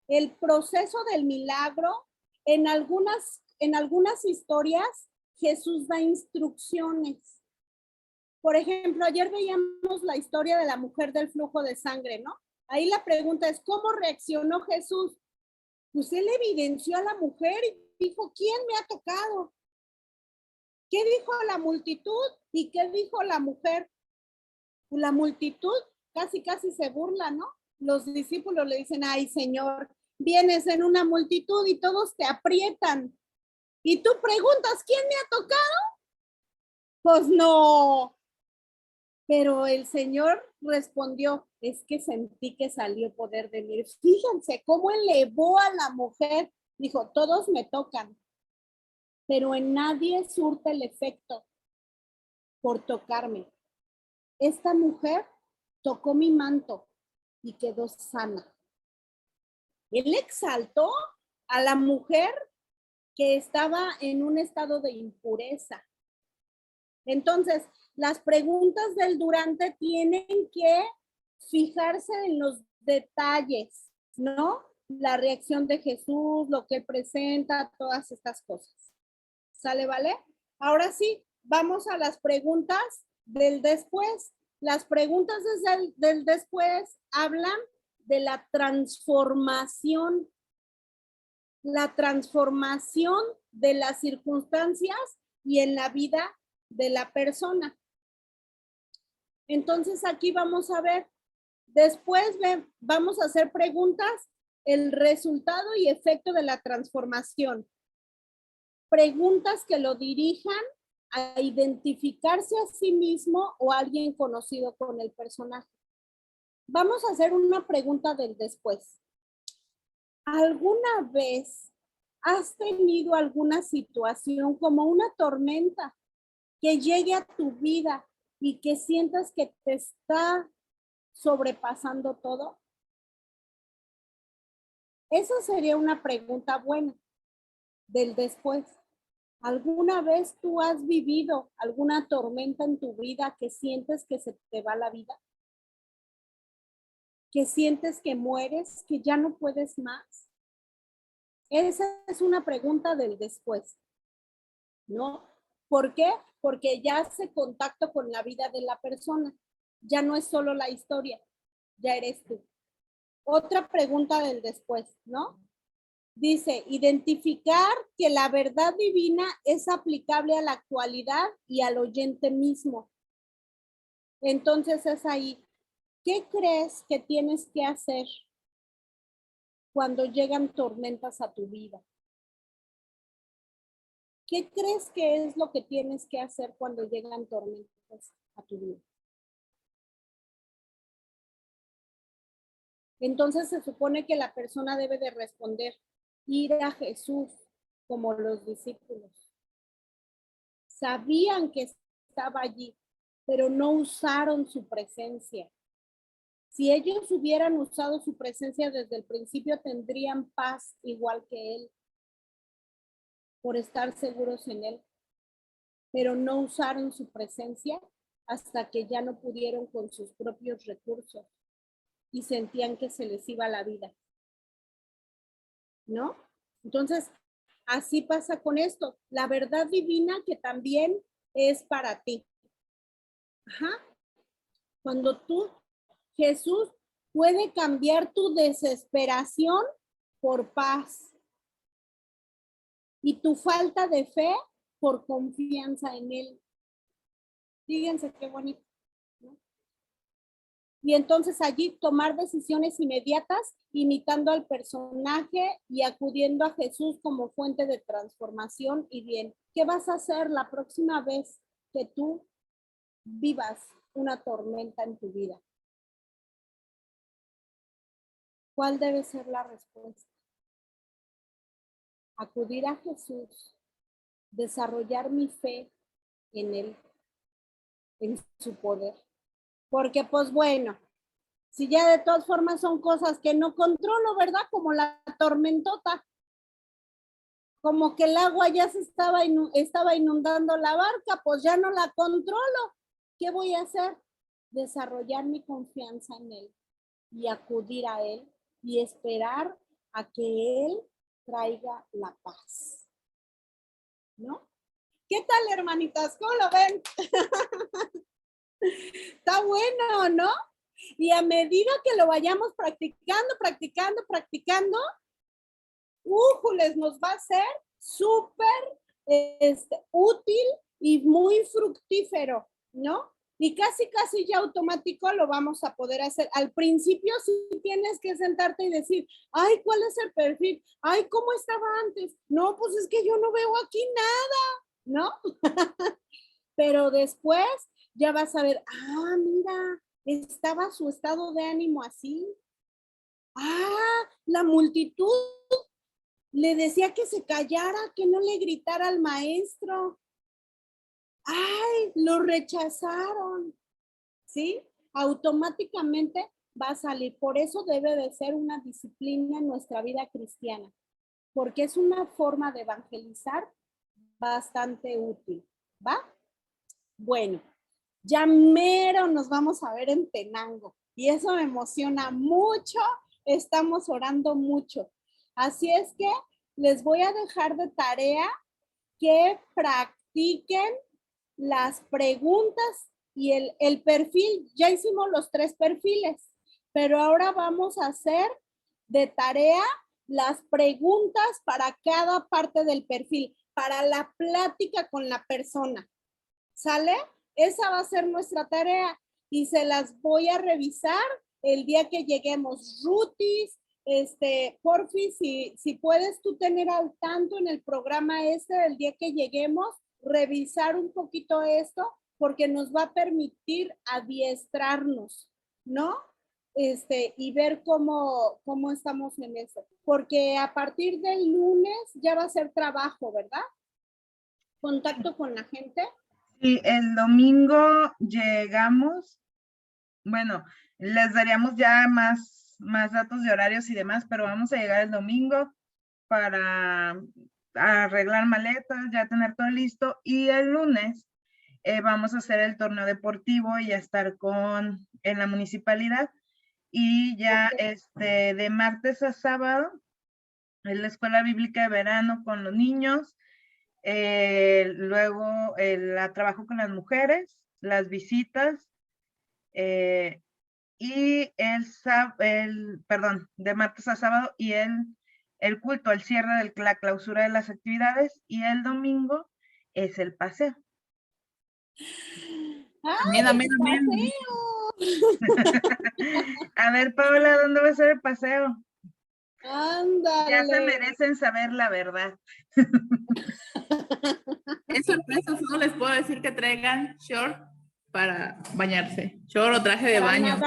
el proceso del milagro. En algunas historias, Jesús da instrucciones. Por ejemplo, ayer veíamos la historia de la mujer del flujo de sangre, ¿no? Ahí la pregunta es, ¿cómo reaccionó Jesús? Pues él evidenció a la mujer y dijo, ¿quién me ha tocado? ¿Qué dijo la multitud? ¿Y qué dijo la mujer? La multitud casi se burla, ¿no? Los discípulos le dicen, ay, Señor, vienes en una multitud y todos te aprietan. Y tú preguntas, ¿quién me ha tocado? Pues no. Pero el Señor respondió, es que sentí que salió poder de mí. Fíjense cómo elevó a la mujer. Dijo, todos me tocan, pero en nadie surte el efecto por tocarme. Esta mujer tocó mi manto y quedó sana. Él exaltó a la mujer que estaba en un estado de impureza. Entonces, las preguntas del durante tienen que fijarse en los detalles, ¿no? La reacción de Jesús, lo que presenta, todas estas cosas. ¿Sale, vale? Ahora sí, vamos a las preguntas del después. Las preguntas del después hablan de la transformación de las circunstancias y en la vida de la persona. Entonces aquí vamos a ver, después vamos a hacer preguntas, el resultado y efecto de la transformación. Preguntas que lo dirijan a identificarse a sí mismo o a alguien conocido con el personaje. Vamos a hacer una pregunta del después. ¿Alguna vez has tenido alguna situación como una tormenta que llegue a tu vida y que sientas que te está sobrepasando todo? Esa sería una pregunta buena del después. ¿Alguna vez tú has vivido alguna tormenta en tu vida que sientes que se te va la vida? ¿Que sientes que mueres, que ya no puedes más? Esa es una pregunta del después, ¿no? ¿Por qué? Porque ya hace contacto con la vida de la persona. Ya no es solo la historia, ya eres tú. Otra pregunta del después, ¿no? Dice, identificar que la verdad divina es aplicable a la actualidad y al oyente mismo. Entonces es ahí. ¿Qué crees que tienes que hacer cuando llegan tormentas a tu vida? ¿Qué crees que es lo que tienes que hacer cuando llegan tormentas a tu vida? Entonces se supone que la persona debe de responder, ir a Jesús como los discípulos. Sabían que estaba allí, pero no usaron su presencia. Si ellos hubieran usado su presencia desde el principio, tendrían paz igual que él, por estar seguros en él. Pero no usaron su presencia hasta que ya no pudieron con sus propios recursos y sentían que se les iba la vida, ¿no? Entonces, así pasa con esto. La verdad divina que también es para ti. Ajá. Cuando Jesús puede cambiar tu desesperación por paz y tu falta de fe por confianza en él. Fíjense qué bonito, ¿no? Y entonces allí tomar decisiones inmediatas, imitando al personaje y acudiendo a Jesús como fuente de transformación y bien. ¿Qué vas a hacer la próxima vez que tú vivas una tormenta en tu vida? ¿Cuál debe ser la respuesta? Acudir a Jesús, desarrollar mi fe en él, en su poder. Porque pues bueno, si ya de todas formas son cosas que no controlo, ¿verdad? Como la tormentota. Como que el agua ya estaba inundando la barca, pues ya no la controlo. ¿Qué voy a hacer? Desarrollar mi confianza en él y acudir a él y esperar a que él traiga la paz. ¿No? ¿Qué tal, hermanitas? ¿Cómo lo ven? Está bueno, ¿no? Y a medida que lo vayamos practicando, ¡újules! Nos va a ser súper útil y muy fructífero, ¿no? Y casi ya automático lo vamos a poder hacer. Al principio sí tienes que sentarte y decir, ay, ¿cuál es el perfil? Ay, ¿cómo estaba antes? No, pues es que yo no veo aquí nada, ¿no? Pero después ya vas a ver, mira, estaba su estado de ánimo así. La multitud le decía que se callara, que no le gritara al maestro. ¡Ay! Lo rechazaron. ¿Sí? Automáticamente va a salir. Por eso debe de ser una disciplina en nuestra vida cristiana, porque es una forma de evangelizar bastante útil. ¿Va? Bueno, ya mero nos vamos a ver en Tenango y eso me emociona mucho. Estamos orando mucho. Así es que les voy a dejar de tarea que practiquen las preguntas y el perfil. Ya hicimos los 3 perfiles. pero ahora vamos a hacer de tarea las preguntas para cada parte del perfil, para la plática con la persona. ¿Sale? Esa va a ser nuestra tarea y se las voy a revisar el día que lleguemos. Rutis, porfi, si puedes tú tener al tanto en el programa el día que lleguemos, revisar un poquito esto, porque nos va a permitir adiestrarnos, ¿no? Y ver cómo estamos en eso. Porque a partir del lunes ya va a ser trabajo, ¿verdad? Contacto con la gente. Sí, el domingo llegamos, bueno, les daríamos ya más datos de horarios y demás, pero vamos a llegar el domingo para arreglar maletas, ya tener todo listo, y el lunes vamos a hacer el torneo deportivo y a estar en la municipalidad, y ya de martes a sábado en la escuela bíblica de verano con los niños, luego el trabajo con las mujeres, las visitas, y de martes a sábado, y el culto, el cierre de la clausura de las actividades, y el domingo es el paseo. ¡Ay, amén. A ver, Paola, ¿dónde va a ser el paseo? Ándale. Ya se merecen saber la verdad. Es sorpresa, solo les puedo decir que traigan short para bañarse, short o traje de baño.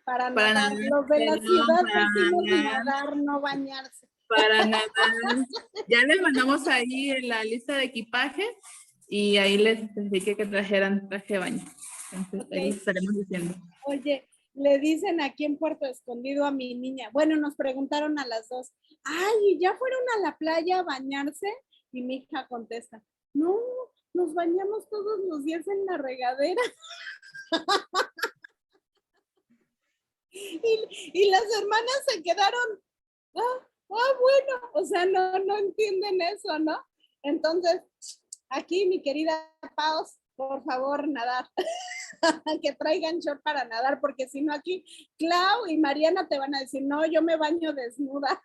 Para nadar. Los de la ciudad decimos nadar, no bañarse. Para nadar. Ya les mandamos ahí en la lista de equipaje y ahí les dije que trajeran traje de baño. Entonces, ahí les estaremos diciendo. Oye, le dicen aquí en Puerto Escondido a mi niña, bueno, nos preguntaron a las dos, ay, ¿ya fueron a la playa a bañarse? Y mi hija contesta, no, nos bañamos todos los días en la regadera. y las hermanas se quedaron, bueno, o sea, no entienden eso, ¿no? Entonces, aquí mi querida Paos, por favor, nadar. Que traigan short para nadar, porque si no aquí Clau y Mariana te van a decir, no, yo me baño desnuda.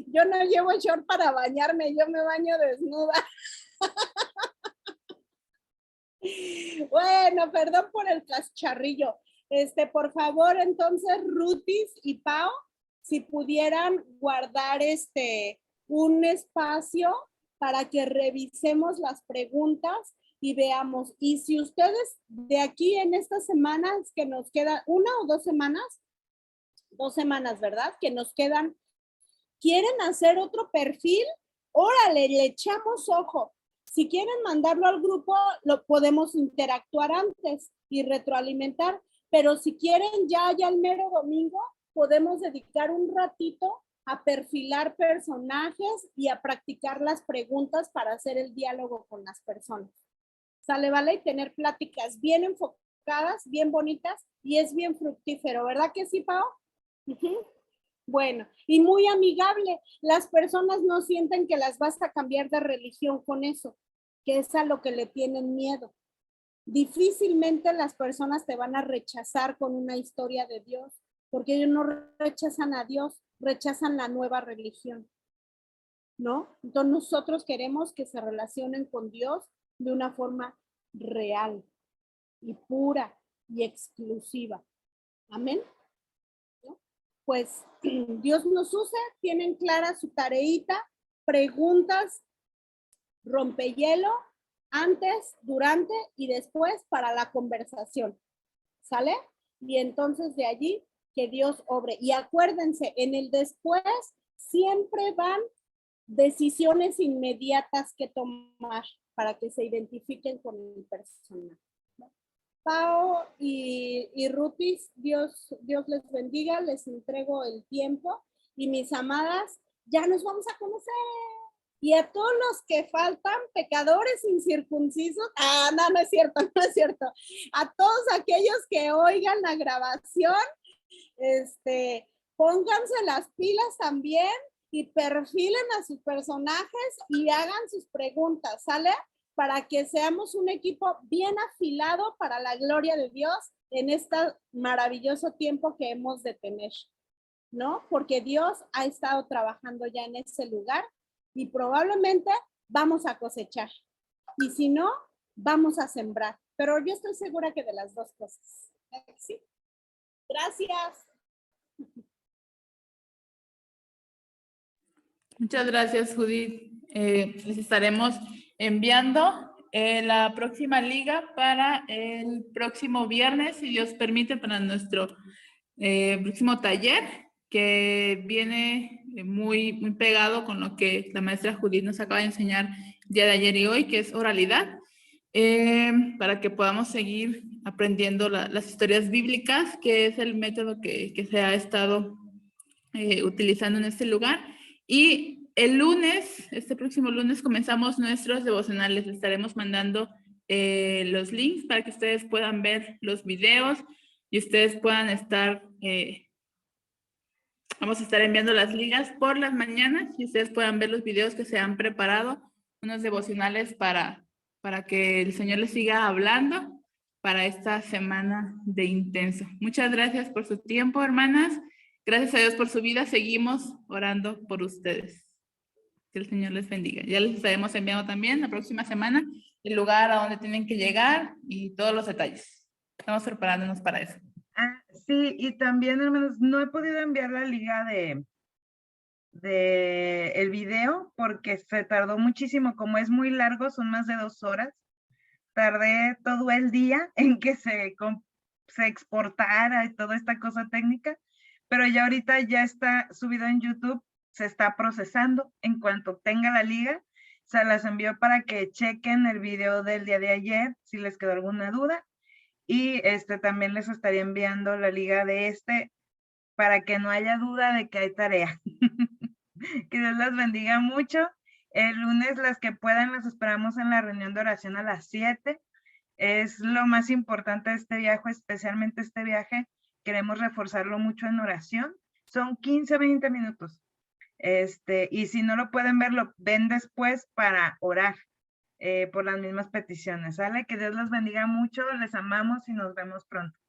Yo no llevo short para bañarme, yo me baño desnuda. Bueno, perdón por el cacharrillo. Por favor, entonces, Rutis y Pau, si pudieran guardar un espacio para que revisemos las preguntas y veamos. Y si ustedes de aquí en estas semanas que nos quedan, 1 o 2 semanas, 2 semanas, ¿verdad? Que nos quedan, ¿quieren hacer otro perfil? Órale, le echamos ojo. Si quieren mandarlo al grupo, lo podemos interactuar antes y retroalimentar. Pero si quieren ya el mero domingo, podemos dedicar un ratito a perfilar personajes y a practicar las preguntas para hacer el diálogo con las personas. ¿Sale, vale? Y tener pláticas bien enfocadas, bien bonitas, y es bien fructífero, ¿verdad que sí, Pau? Bueno, y muy amigable. Las personas no sienten que las vas a cambiar de religión con eso, que es a lo que le tienen miedo. Difícilmente las personas te van a rechazar con una historia de Dios, porque ellos no rechazan a Dios, rechazan la nueva religión, ¿no? Entonces nosotros queremos que se relacionen con Dios de una forma real y pura y exclusiva. Amén. ¿No? Pues Dios nos use, tienen clara su tareita, preguntas, rompehielo, antes, durante y después para la conversación. ¿Sale? Y entonces de allí que Dios obre. Y acuérdense, en el después siempre van decisiones inmediatas que tomar para que se identifiquen con el personaje. Pau y Rutis, Dios les bendiga, les entrego el tiempo y mis amadas, ya nos vamos a conocer. Y a todos los que faltan, pecadores incircuncisos, no es cierto, no es cierto. A todos aquellos que oigan la grabación, pónganse las pilas también y perfilen a sus personajes y hagan sus preguntas, ¿sale? para que seamos un equipo bien afilado para la gloria de Dios en este maravilloso tiempo que hemos de tener, ¿no? Porque Dios ha estado trabajando ya en ese lugar y probablemente vamos a cosechar. Y si no, vamos a sembrar. Pero yo estoy segura que de las dos cosas. ¿Sí? Gracias. Muchas gracias, Judith. Les estaremos enviando la próxima liga para el próximo viernes, si Dios permite, para nuestro próximo taller, que viene muy pegado con lo que la maestra Judith nos acaba de enseñar el día de ayer y hoy, que es oralidad, para que podamos seguir aprendiendo las historias bíblicas, que es el método que se ha estado utilizando en este lugar. Y el lunes, este próximo lunes, comenzamos nuestros devocionales. Les estaremos mandando los links para que ustedes puedan ver los videos y ustedes puedan estar, vamos a estar enviando las ligas por las mañanas y ustedes puedan ver los videos que se han preparado, unos devocionales para que el Señor les siga hablando para esta semana de intenso. Muchas gracias por su tiempo, hermanas. Gracias a Dios por su vida. Seguimos orando por ustedes. Que el Señor les bendiga. Ya les estaremos enviando también la próxima semana el lugar a donde tienen que llegar y todos los detalles. Estamos preparándonos para eso. Ah, sí, y también, hermanos, no he podido enviar la liga de el video porque se tardó muchísimo. Como es muy largo, son más de 2 horas. Tardé todo el día en que se exportara y toda esta cosa técnica, pero ya ahorita ya está subido en YouTube, se está procesando. En cuanto tenga la liga, se las envío para que chequen el video del día de ayer, si les quedó alguna duda, y también les estaría enviando la liga de para que no haya duda de que hay tarea. Que Dios las bendiga mucho. El lunes, las que puedan, las esperamos en la reunión de oración a las 7. Es lo más importante de este viaje, especialmente este viaje. Queremos reforzarlo mucho en oración. Son 15, 20 minutos. Y si no lo pueden ver, lo ven después para orar por las mismas peticiones, ¿sale? Que Dios los bendiga mucho, les amamos y nos vemos pronto.